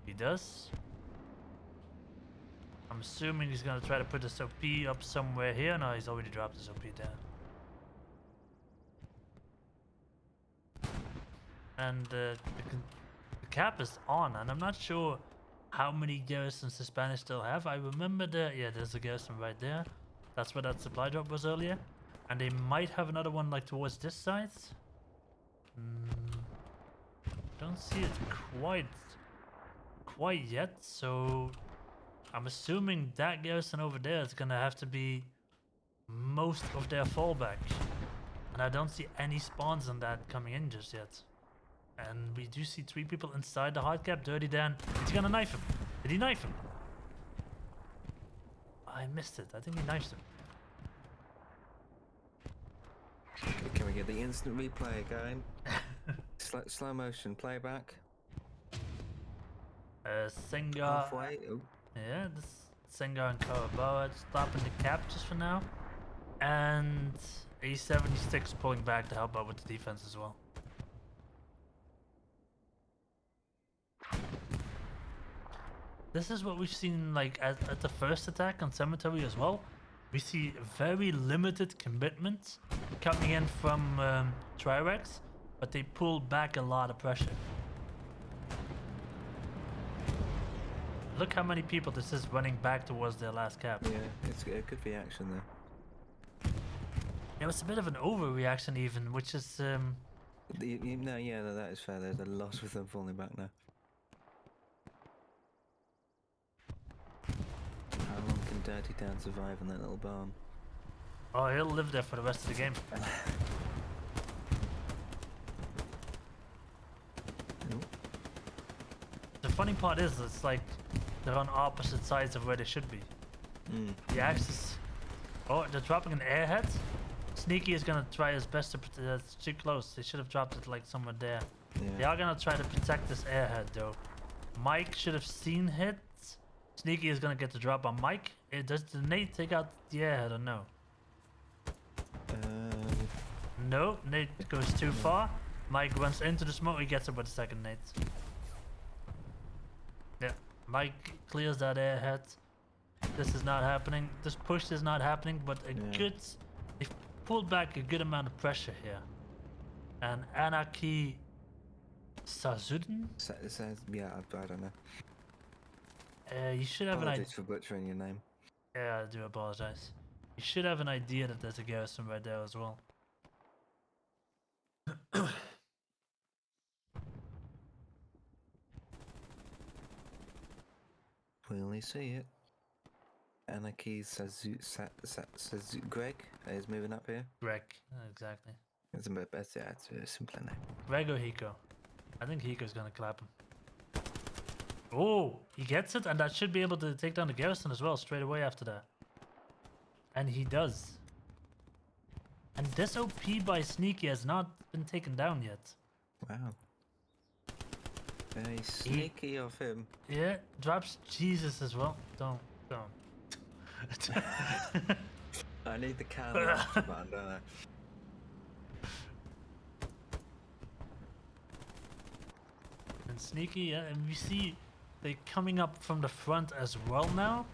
He does. I'm assuming he's gonna try to put this OP up somewhere here. No, he's already dropped his OP down. And the cap is on, and I'm not sure how many garrisons the Spanish still have. I remember there's a garrison right there. That's where that supply drop was earlier. And they might have another one like towards this side. Don't see it quite yet, so I'm assuming that garrison over there is gonna have to be most of their fallback. And I don't see any spawns on that coming in just yet. And we do see 3 people inside the hard cap. Dirty Dan. Is he gonna knife him? Did he knife him? I missed it. I think he knifed him. Can we get the instant replay going? Slow motion playback. Sengar. Halfway. Oh. Yeah, this Sengar and Kawabara stopping the cap just for now. And A76 pulling back to help out with the defense as well. This is what we've seen like at the first attack on Cemetery as well. We see very limited commitment coming in from TriRex, but they pull back a lot of pressure. Look how many people this is running back towards their last cap. Yeah, it's a good reaction there. It was a bit of an overreaction even, which is... No, that is fair. There's a lot of them falling back now. How long can Dirty Dan survive in that little barn? Oh, he'll live there for the rest of the game. The funny part is, it's like they're on opposite sides of where they should be. The axis. Oh, they're dropping an airhead. Sneaky is gonna try his best to protect. That's too close. They should have dropped it like somewhere there. Yeah. They are gonna try to protect this airhead though. Mike should have seen hit. Sneaky is gonna get the drop on Mike. Does the nade take out the airhead or no? No, Nate goes too far. Mike runs into the smoke. He gets it with the second Nate. Yeah, Mike clears that airhead. This is not happening. This push is not happening, but they've pulled back a good amount of pressure here. And Anarchy Sazudin? Yeah, I don't know. You should have an idea. Apologies for butchering your name. Yeah, I do apologize. You should have an idea that there's a garrison right there as well. We only see it. Anarchy Greg is moving up here. Greg, exactly. It's a bit better. Yeah, it's a simpler name. Greg or Hiko? I think Hiko's gonna clap him. Oh, he gets it, and that should be able to take down the garrison as well straight away after that. And he does. And this OP by Sneaky has not been taken down yet. Wow. Very sneaky of him. Yeah, drops Jesus as well. Don't. I need the camera button, don't I? And Sneaky, yeah, and we see they coming up from the front as well now.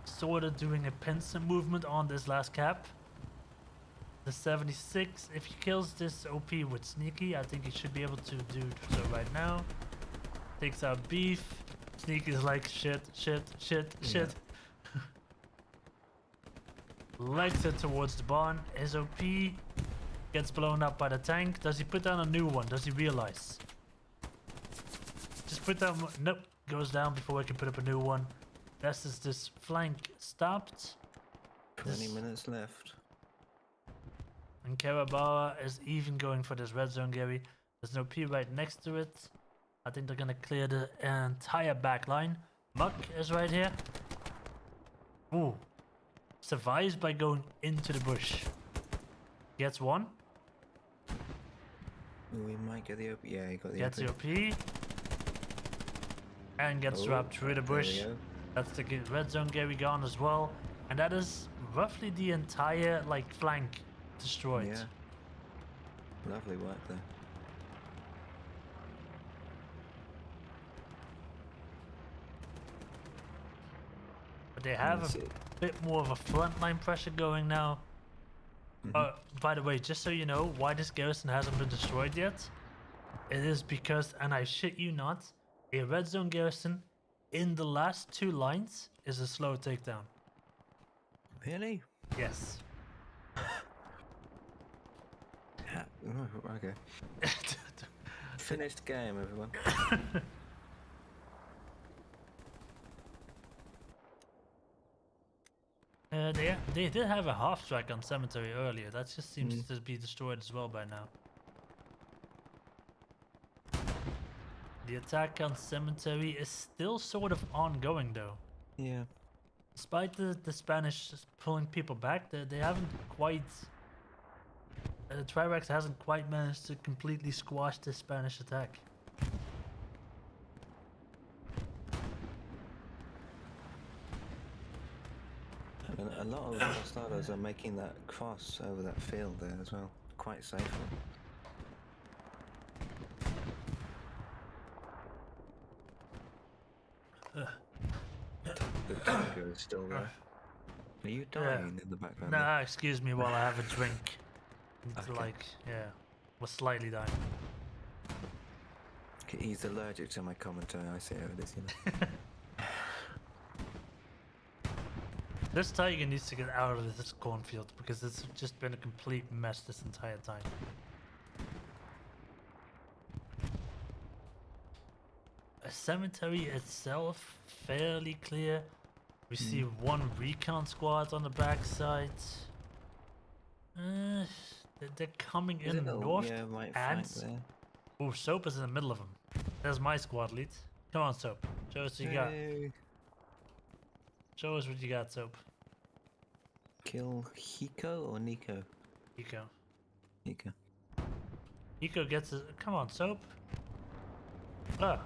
Sort of doing a pincer movement on this last cap. The 76, if he kills this OP with Sneaky, I think he should be able to do so right now. Takes out Beef. Sneaky's like shit. Legs it towards the barn. His OP gets blown up by the tank. Does he put down a new one? Does he realize? Just put down... Nope. Goes down before we can put up a new one. This is this flank stopped. 20 minutes left. And Karabara is even going for this red zone, Gary. There's no P right next to it. I think they're gonna clear the entire back line. Muck is right here. Ooh. Survives by going into the bush. Gets one. We might get the OP. Yeah, he got the Gets OP. the OP. And gets dropped through the bush. That's the red zone Gary gone as well. And that is roughly the entire like flank destroyed. Yeah. Lovely work there. But they have a bit more of a frontline pressure going now. By the way, just so you know, why this garrison hasn't been destroyed yet, it is because, and I shit you not, a red zone garrison in the last two lines is a slow takedown. Really? Yes. Yeah. Oh, okay. Finished game, everyone. They did have a half track on cemetery earlier. That just seems to be destroyed as well by now. The attack on cemetery is still sort of ongoing though. Yeah. Despite the Spanish pulling people back, they haven't quite... TriRex hasn't quite managed to completely squash the Spanish attack. And a lot of Tostados are making that cross over that field there as well, quite safely. The tiger is still there. Are you dying in the background? Nah, excuse me while I have a drink. It's Okay. like, yeah, was slightly dying. He's allergic to my commentary, I see how it is, you know. This tiger needs to get out of this cornfield because it's just been a complete mess this entire time. A cemetery itself, fairly clear. We see one recon squad on the backside. They're coming in north and... Oh, Soap is in the middle of them. There's my squad lead. Come on, Soap. Show us what you got. Show us what you got, Soap. Kill Hiko or Nico? Hiko. Hiko. Hiko gets his... Come on, Soap. Ah.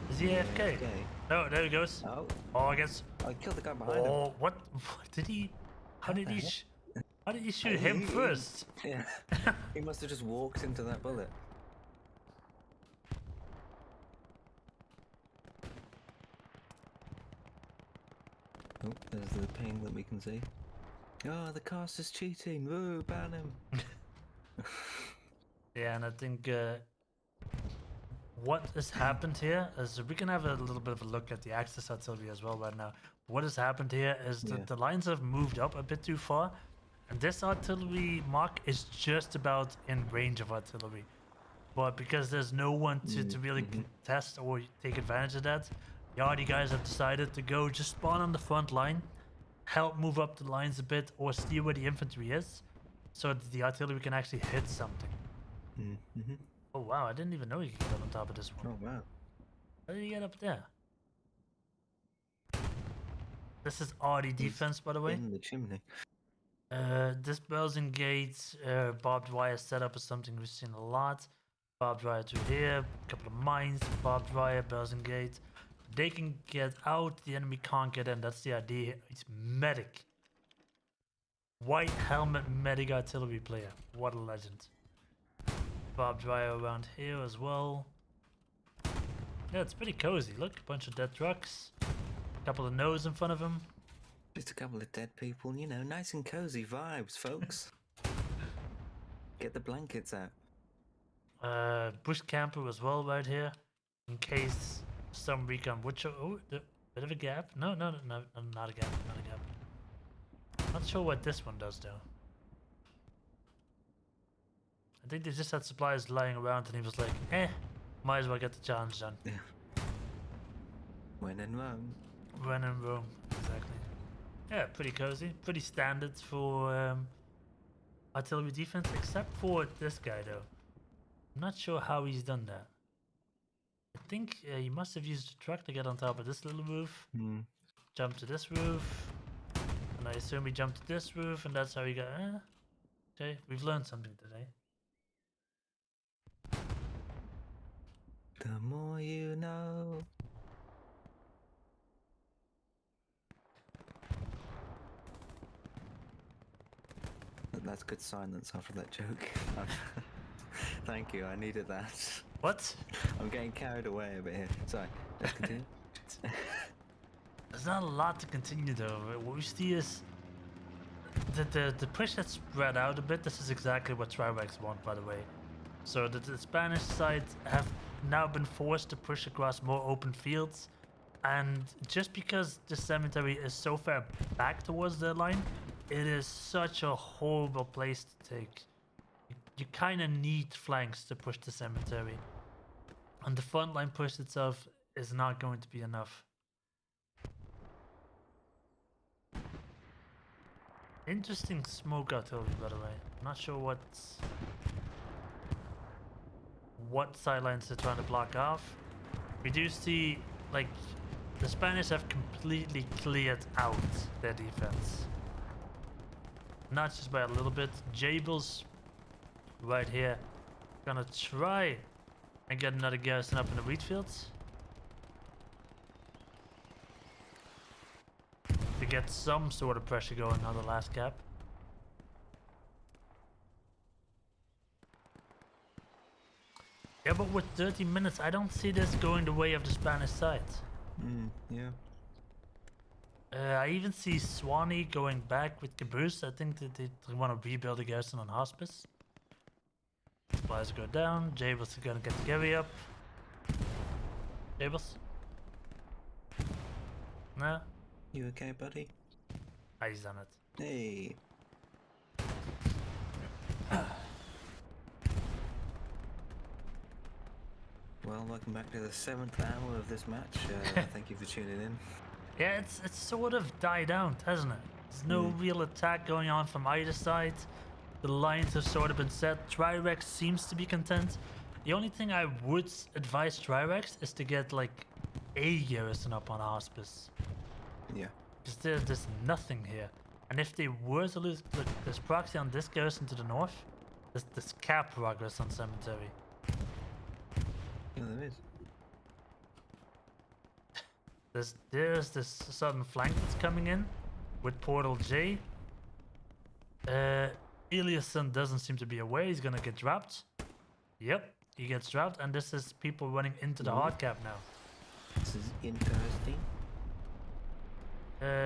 Is he AFK? Okay. No, there he goes. Oh. Oh, I guess... I killed the guy behind him. Oh, what did he... How did he... Why did you shoot him first? Yeah, he must have just walked into that bullet. Oh, there's the ping that we can see. Oh, the cast is cheating. Woo, ban him. Yeah, and I think what has happened here is we can have a little bit of a look at the Axis artillery as well right now. What has happened here is that the lines have moved up a bit too far, and this artillery mark is just about in range of artillery. But because there's no one to really contest or take advantage of that, the Arty guys have decided to go just spawn on the front line, help move up the lines a bit, or steer where the infantry is, so that the artillery can actually hit something. Oh wow, I didn't even know you could get up on top of this one. Oh wow. How did you get up there? This is Arty defense, by the way. In the chimney. This Belgian gate barbed wire setup is something we've seen a lot. Barbed wire to here, a couple of mines, barbed wire, Belgian gate. They can get out, the enemy can't get in. That's the idea. It's medic. White helmet medic artillery player. What a legend. Barbed wire around here as well. Yeah, it's pretty cozy. Look, a bunch of dead trucks. A couple of no's in front of them. Just a couple of dead people, you know, nice and cozy vibes, folks. Get the blankets out. Bush camper as well right here. In case some recon would show. Oh, bit of a gap. No, not a gap. Not a gap. Not sure what this one does though. I think they just had supplies lying around and he was like, might as well get the challenge done. Yeah. When in Rome. When in Rome, exactly. Yeah, pretty cozy. Pretty standard for artillery defense, except for this guy though. I'm not sure how he's done that. I think he must have used a truck to get on top of this little roof. Jump to this roof. And I assume he jumped to this roof and that's how he got... Okay, we've learned something today. The more you know. That's good silence after that joke. Thank you, I needed that. What? I'm getting carried away a bit here. Sorry, let's continue. There's not a lot to continue though. What we see is the push has spread out a bit. This is exactly what TriRex want, by the way. So the Spanish side have now been forced to push across more open fields, and just because the cemetery is so far back towards the line, it is such a horrible place to take. You kind of need flanks to push the cemetery, and the front line push itself is not going to be enough. Interesting smoke artillery, by the way. I'm not sure what sidelines they're trying to block off. We do see, like, the Spanish have completely cleared out their defense. Not just by a little bit. Jables right here gonna try and get another garrison up in the wheat fields to get some sort of pressure going on the last gap. Yeah, but with 30 minutes, I don't see this going the way of the Spanish side. Yeah. I even see Swanee going back with Caboose. I think that they want to rebuild a garrison on Hospice. Supplies go down. Jables is gonna get the Gary up. Jables? No? You okay, buddy? Ah, he's done it. Hey. Well, welcome back to the 7th hour of this match. Thank you for tuning in. Yeah, it's sort of died out, hasn't it? There's no real attack going on from either side. The lines have sort of been set. TriRex seems to be content. The only thing I would advise TriRex is to get like a garrison up on Hospice. Yeah. Because there's nothing here. And if they were to lose, look, there's proxy on this garrison to the north. There's cap progress on Cemetery. Yeah, there is. There's this southern flank that's coming in with Portal J. Eliasson doesn't seem to be aware. He's gonna get dropped. Yep, he gets dropped, and this is people running into the hard cap now. This is interesting.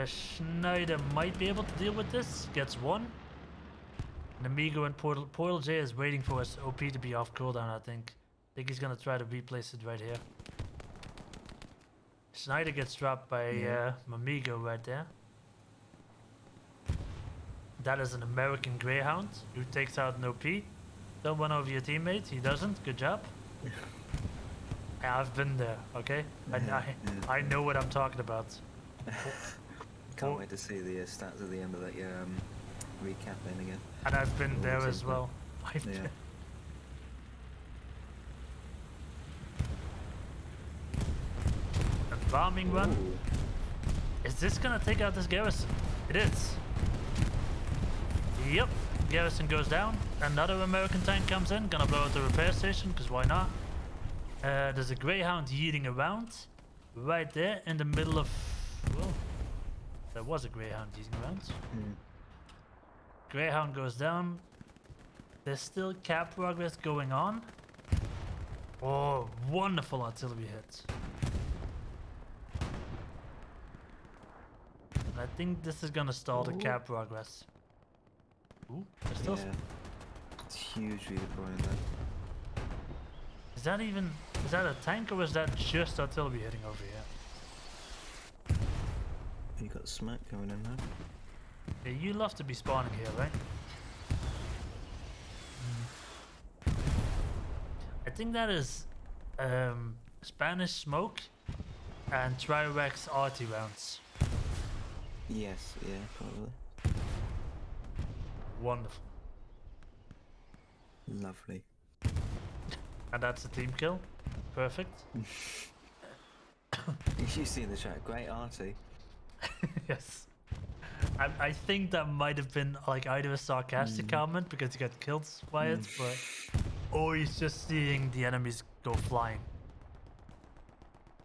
Schneider might be able to deal with this. Gets one. And Amigo and Portal J is waiting for his OP to be off cooldown, I think. I think he's gonna try to replace it right here. Schneider gets dropped by Mamigo right there. That is an American Greyhound who takes out an OP. Don't run over your teammate. He doesn't. Good job. I've been there, okay? I know what I'm talking about. Can't wait to see the stats at the end of that recap then again. And I've been there as well. I've been. A bombing run. Is this gonna take out this garrison? It is. Yep. Garrison goes down. Another American tank comes in. Gonna blow up the repair station, because why not? There's a Greyhound yeeting around. Right there in the middle of... Well, there was a Greyhound yeeting around. Greyhound goes down. There's still cap progress going on. Oh, wonderful artillery hit. I think this is gonna stall the cap progress. Ooh, there's still... It's hugely deploying that. Is that even... Is that a tank or is that just artillery hitting over here? You got smack coming in there. Yeah, you love to be spawning here, right? I think that is Spanish smoke and TriRex arty rounds. Yes, yeah, probably. Wonderful. Lovely. And that's a team kill. Perfect. You see in the chat, great arty. Yes. I think that might have been like either a sarcastic comment because he got killed by it, but or he's just seeing the enemies go flying.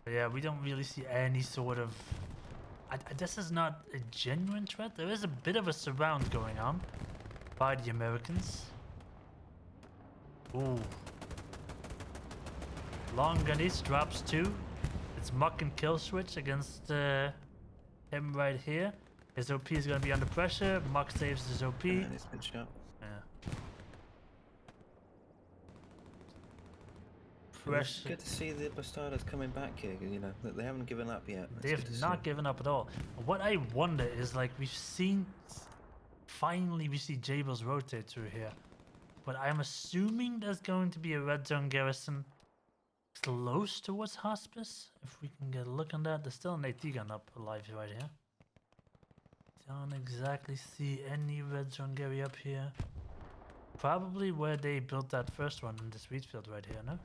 But yeah, we don't really see any sort of... this is not a genuine threat. There is a bit of a surround going on by the Americans. Ooh. Long Ganesh drops 2. It's Muck and kill switch against him right here. His OP is going to be under pressure. Muck saves his OP. And it's been shot. Yeah. It's good to see the Bastardos coming back here. You know, they haven't given up yet. They have not given up at all. What I wonder is, like, we've seen... Finally, we see Jables rotate through here. But I'm assuming there's going to be a red zone garrison close towards Hospice. If we can get a look on that. There's still an AT gun up alive right here. Don't exactly see any red zone Gary up here. Probably where they built that first one in this wheat field right here, no?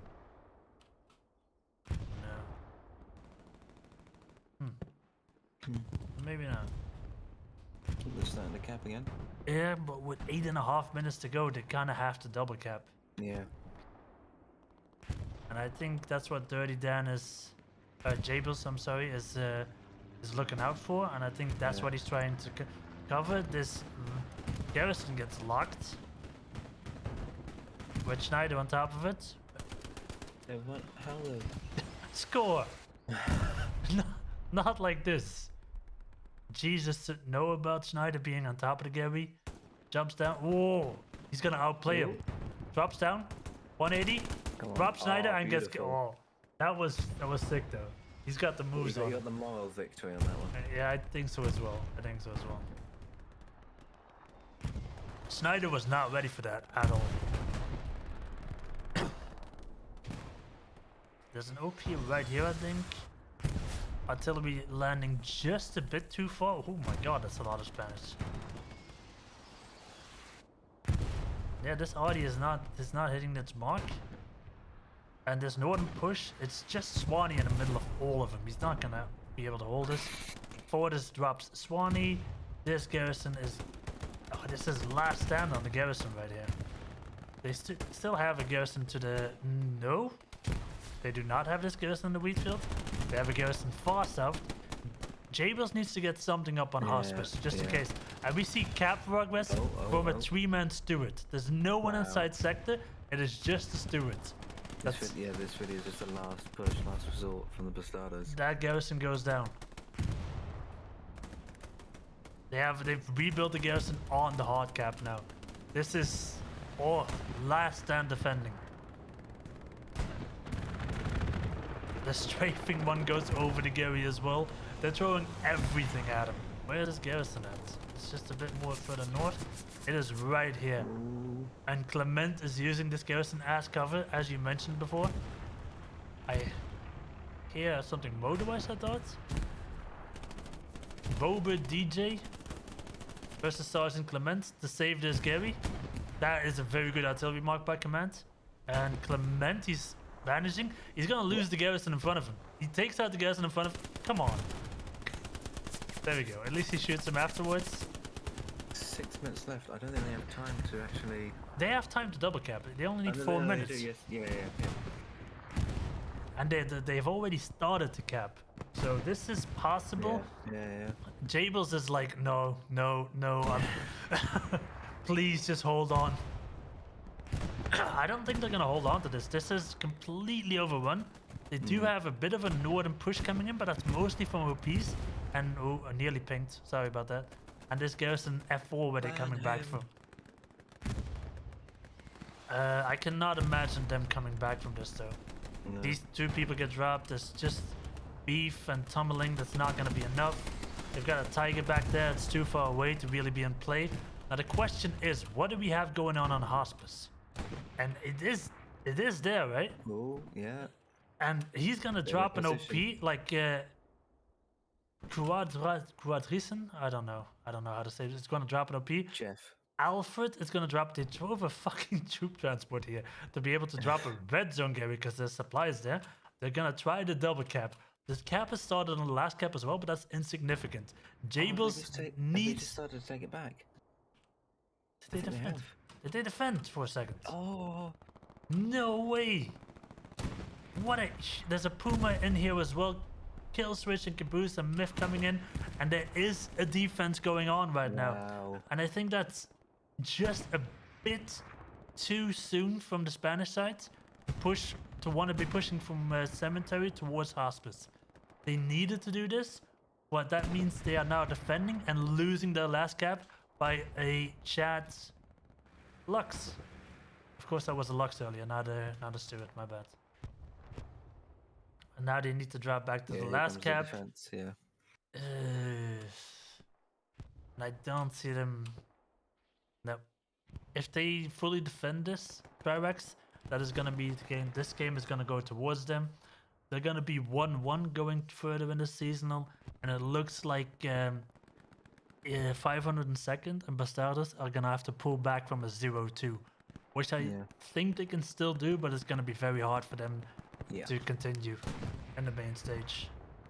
No. Maybe not. They're starting to cap again. Yeah, but with 8.5 minutes to go, they kind of have to double cap. Yeah. And I think that's what Dirty Dan is... Jables, I'm sorry, is looking out for. And I think that's what he's trying to cover. This garrison gets locked. With Schneider on top of it. Yeah, what? How the... Score! Not like this. Jesus know about Schneider being on top of the Gary. Jumps down. Whoa! He's gonna outplay him. Drops down. 180. Drops Schneider and gets... Oh, that was sick though. He's got the moves on. You got the moral victory on that one. Yeah, I think so as well. Schneider was not ready for that at all. There's an OP right here, I think. Artillery landing just a bit too far. Oh my god, that's a lot of Spanish. Yeah, this Audi is not hitting its mark. And this northern push, it's just Swanee in the middle of all of them. He's not gonna be able to hold this. Fortis drops Swanee. This garrison is... Oh, this is last stand on the garrison right here. They still have a garrison to the... No. They do not have this garrison in the wheat field. They have a garrison far south. Jables needs to get something up on hospice, just in case. And we see cap progress from a 3-man Stewart. There's no one inside sector. It is just the Stewart. This video is just a last push, last resort from the Bastardos. That garrison goes down. They've rebuilt the garrison on the hard cap now. This is last stand defending. The strafing one goes over to Gary as well. They're throwing everything at him. Where is garrison at? It's just a bit more further north. It is right here. Ooh. And Clement is using this garrison as cover, as you mentioned before. I hear something motorized, I thought. Bober DJ versus Sergeant Clement to save this Gary. That is a very good artillery mark by Command. And Clement, he's vanishing. He's gonna lose the garrison in front of him. He takes out the garrison in front of him. Come on. There we go. At least he shoots him afterwards. 6 minutes left. I don't think they have time to actually... They have time to double cap it. They only need 4 minutes. Yes. Yeah. And they've already started to cap. So this is possible. Yeah. Jables is like, no. Please just hold on. I don't think they're going to hold on to this. This is completely overrun. They do have a bit of a northern push coming in, but that's mostly from OPs. And nearly pinged. Sorry about that. And this garrison F4 where they're coming back from. I cannot imagine them coming back from this though. No. These 2 people get dropped. There's just beef and tumbling. That's not going to be enough. They've got a tiger back there. It's too far away to really be in play. Now the question is, what do we have going on hospice? And it is there, right? Oh, yeah. And he's going to drop an OP like Quadrisen? I don't know how to say this. It's going to drop an OP. Jeff. Alfred is going to drop. They drove a fucking troop transport here to be able to drop a red zone, Gary, because there's supplies there. They're going to try the double cap. This cap has started on the last cap as well, but that's insignificant. Jables needs... They just started to take it back. Did they defend? Did they defend for a second? Oh. No way. What a... There's a Puma in here as well. Kill switch and Caboose and Myth coming in. And there is a defense going on right now. And I think that's just a bit too soon from the Spanish side to want to be pushing from cemetery towards hospice. They needed to do this, but that means they are now defending and losing their last cap by a Chad Lux. Of course, that was a Lux earlier, not a Stewart, my bad. And now they need to drop back to the last cap. Defense, yeah. And I don't see them. No. If they fully defend this TriRex, that is going to be the game. This game is going to go towards them. They're going to be 1-1 going further in the seasonal. And it looks like 502nd and Bastardos are going to have to pull back from a 0-2. Which I think they can still do, but it's going to be very hard for them to continue in the main stage.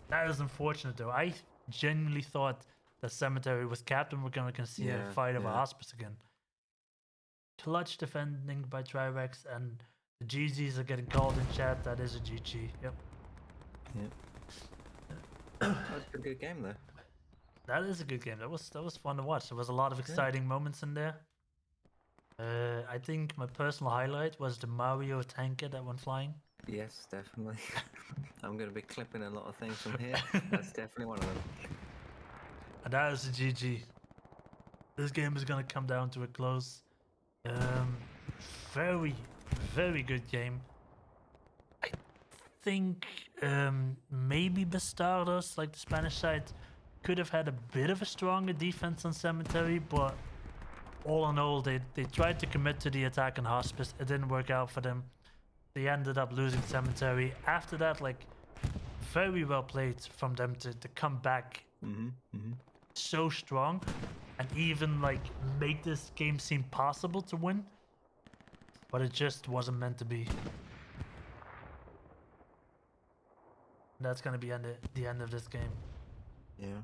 That is unfortunate though. I genuinely thought that Cemetery was capped and we're going to see a fight over Hospice again. Clutch defending by TriRex, and the GGs are getting called in chat. That is a GG. Yep. That was a good game though. That is a good game. That was fun to watch. There was a lot of exciting moments in there. I think my personal highlight was the Mario tanker that went flying. Yes, definitely. I'm going to be clipping a lot of things from here. That's definitely one of them. And that is a GG. This game is going to come down to a close. Very, very good game. I think maybe Bastardos, like the Spanish side, could have had a bit of a stronger defense on Cemetery, but all in all, they tried to commit to the attack on Hospice. It didn't work out for them. They ended up losing Cemetery. After that, like, very well played from them to come back so strong and even, like, make this game seem possible to win. But it just wasn't meant to be. That's going to be the end of this game. Yeah.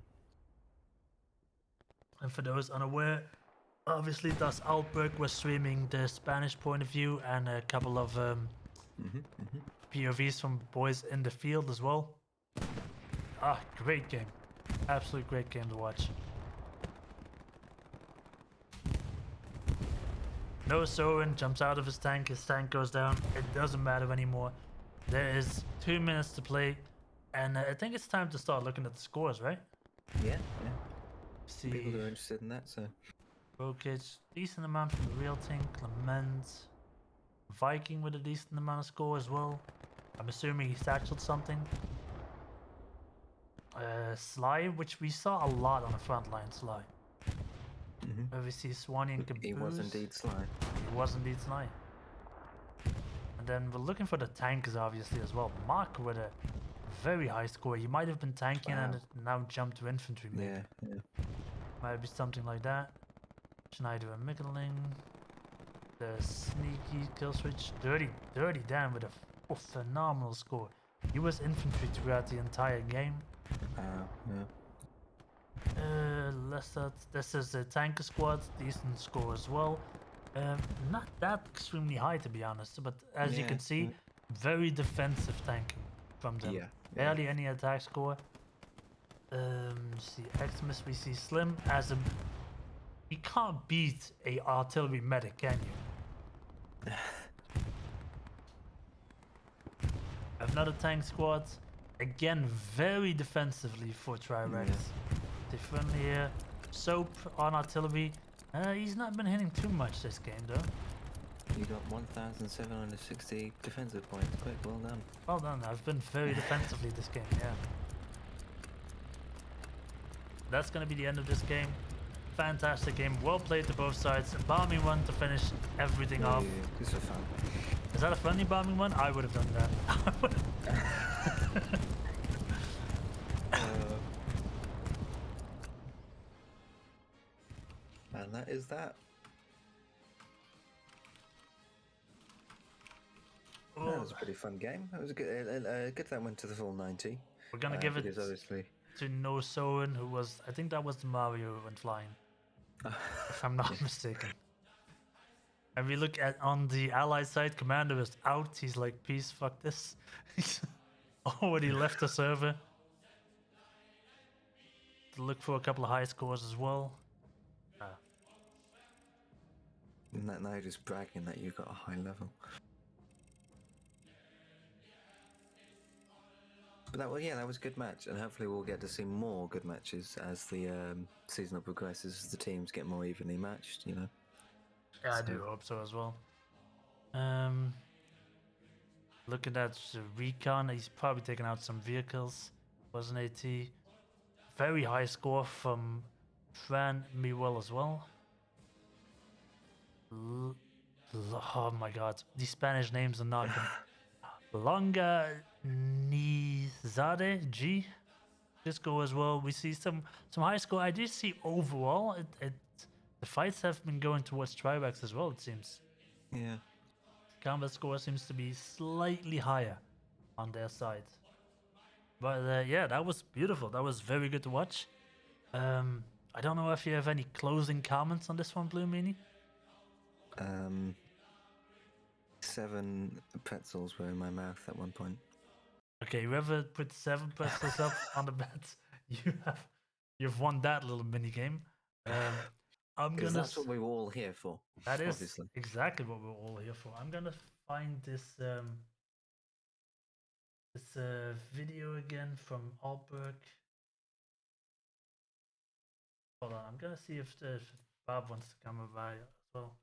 And for those unaware, obviously Das Altberg was streaming the Spanish point of view and a couple of POVs from boys in the field as well. Ah, great game. Absolute great game to watch. No Soren jumps out of his tank goes down. It doesn't matter anymore. There is 2 minutes to play, and I think it's time to start looking at the scores, right? Yeah. See, People are interested in that, so. Rokic, decent amount from the real team. Clement, Viking with a decent amount of score as well. I'm assuming he satcheled something. Sly, which we saw a lot on the front line, Sly. Where we see Swanee and Caboose. He was indeed Sly. He was indeed Sly. And then we're looking for the tankers, obviously, as well. Mark with a very high score. He might have been tanking and now jumped to infantry, maybe. Yeah. Might be something like that. Schneider and Mickeling. The sneaky kill switch. Dirty Dan with a phenomenal score. He was infantry throughout the entire game. This is the tanker squad, decent score as well. Not that extremely high, to be honest, but as you can see, very defensive tanking from them. Barely any attack score. See Xmas, we see Slim as a. You can't beat a artillery medic, can you? Another tank squad. Again, very defensively for TriRex. They're friendly here. Soap on artillery. He's not been hitting too much this game, though. You got 1,760 defensive points. Quick, well done. Well done. I've been very defensively this game, yeah. That's going to be the end of this game. Fantastic game. Well played to both sides. A bombing one to finish everything off. This was fun. Is that a friendly bombing one? I would have done that. And that is that. That was a pretty fun game. That was a good. Good that went to the full 90. We're gonna give it obviously to No Soen, who was. I think that was the Mario who went flying, if I'm not mistaken. And we look at on the Allied side, Commander is out. He's like, peace, fuck this. He's already left the server. To look for a couple of high scores as well. Now you're just bragging that you got a high level. But that was a good match, and hopefully we'll get to see more good matches as the season progresses, as the teams get more evenly matched, you know. Yeah, I do hope so as well. Looking at Recon, he's probably taken out some vehicles. Was an AT. Very high score from Fran Mewell as well. Oh my god, these Spanish names are not good. Longa Nizade G. This go as well. We see some high score. I did see overall the fights have been going towards TriRex as well, it seems. Yeah. Combat score seems to be slightly higher on their side. But yeah, that was beautiful. That was very good to watch. I don't know if you have any closing comments on this one, Blue Meanie? 7 pretzels were in my mouth at one point. Okay, whoever put 7 pretzels up on the bet, you've won that little mini game. That's what we were all here for. That is obviously exactly what we're all here for. I'm gonna find this video again from Alberg. Hold on, I'm gonna see if Bob wants to come by as well.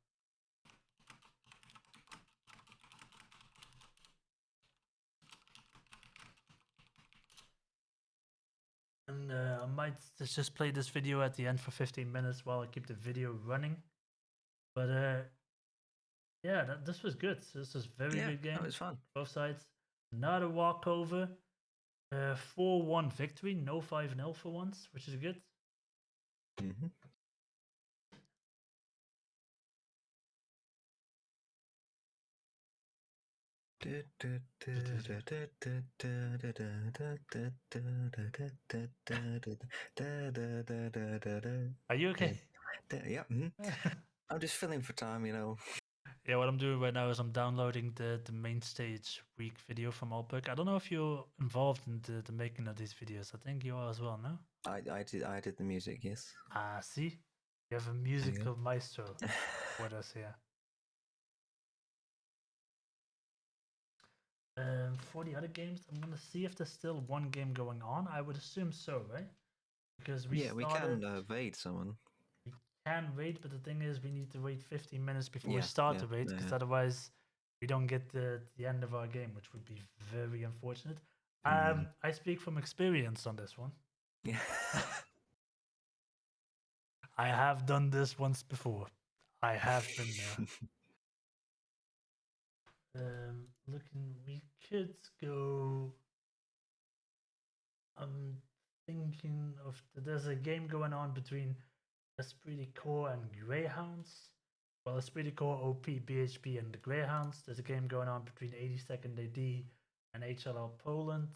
And I might just play this video at the end for 15 minutes while I keep the video running. But yeah, this was good. This was very good game. That was fun. Both sides. Not a walkover. 4-1 victory. No 5-0 for once, which is good. Mm-hmm. Are you okay? Yeah. I'm just filling for time, you know. Yeah, what I'm doing right now is I'm downloading the main stage week video from Allpick. I don't know if you're involved in the making of these videos. I think you are as well, no? I did the music, yes. Ah, see? You have a There you go. musical maestro with us here. For the other games, I'm gonna see if there's still one game going on. I would assume so, right? Because we Yeah, we started. can evade someone. We can wait, but the thing is, we need to wait 15 minutes before we Yeah, start yeah, to wait, yeah, because yeah. otherwise we don't get the end of our game, which would be very unfortunate. I speak from experience on this one. Yeah. I have done this once before. I have been there. Looking, we could go. I'm thinking of there's a game going on between Esprit Core and Greyhounds. Well, Esprit Core, OP, BHP, and the Greyhounds. There's a game going on between 82nd AD and HLL Poland.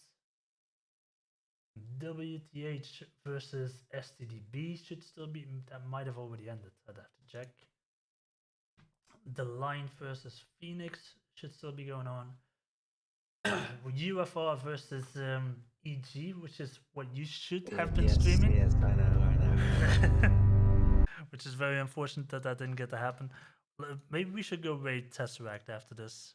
WTH versus STDB should still be. That might have already ended. I'd have to check. The Line versus Phoenix should still be going on. UFR versus EG, which is what you should have been streaming. Yes, I know. Which is very unfortunate that didn't get to happen. Maybe we should go raid Tesseract after this.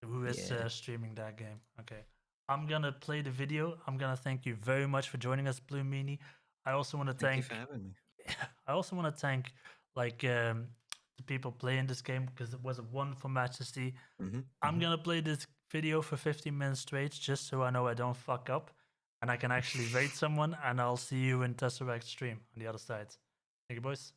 Who is streaming that game? Okay. I'm gonna play the video. I'm gonna thank you very much for joining us, Blue Meanie. I also want to Thank you for having me. I also want to thank the people playing this game because it was a wonderful match to see. I'm gonna play this video for 15 minutes straight just so I know I don't fuck up and I can actually rate someone. And I'll see you in Tesseract stream on the other side. Thank you, boys.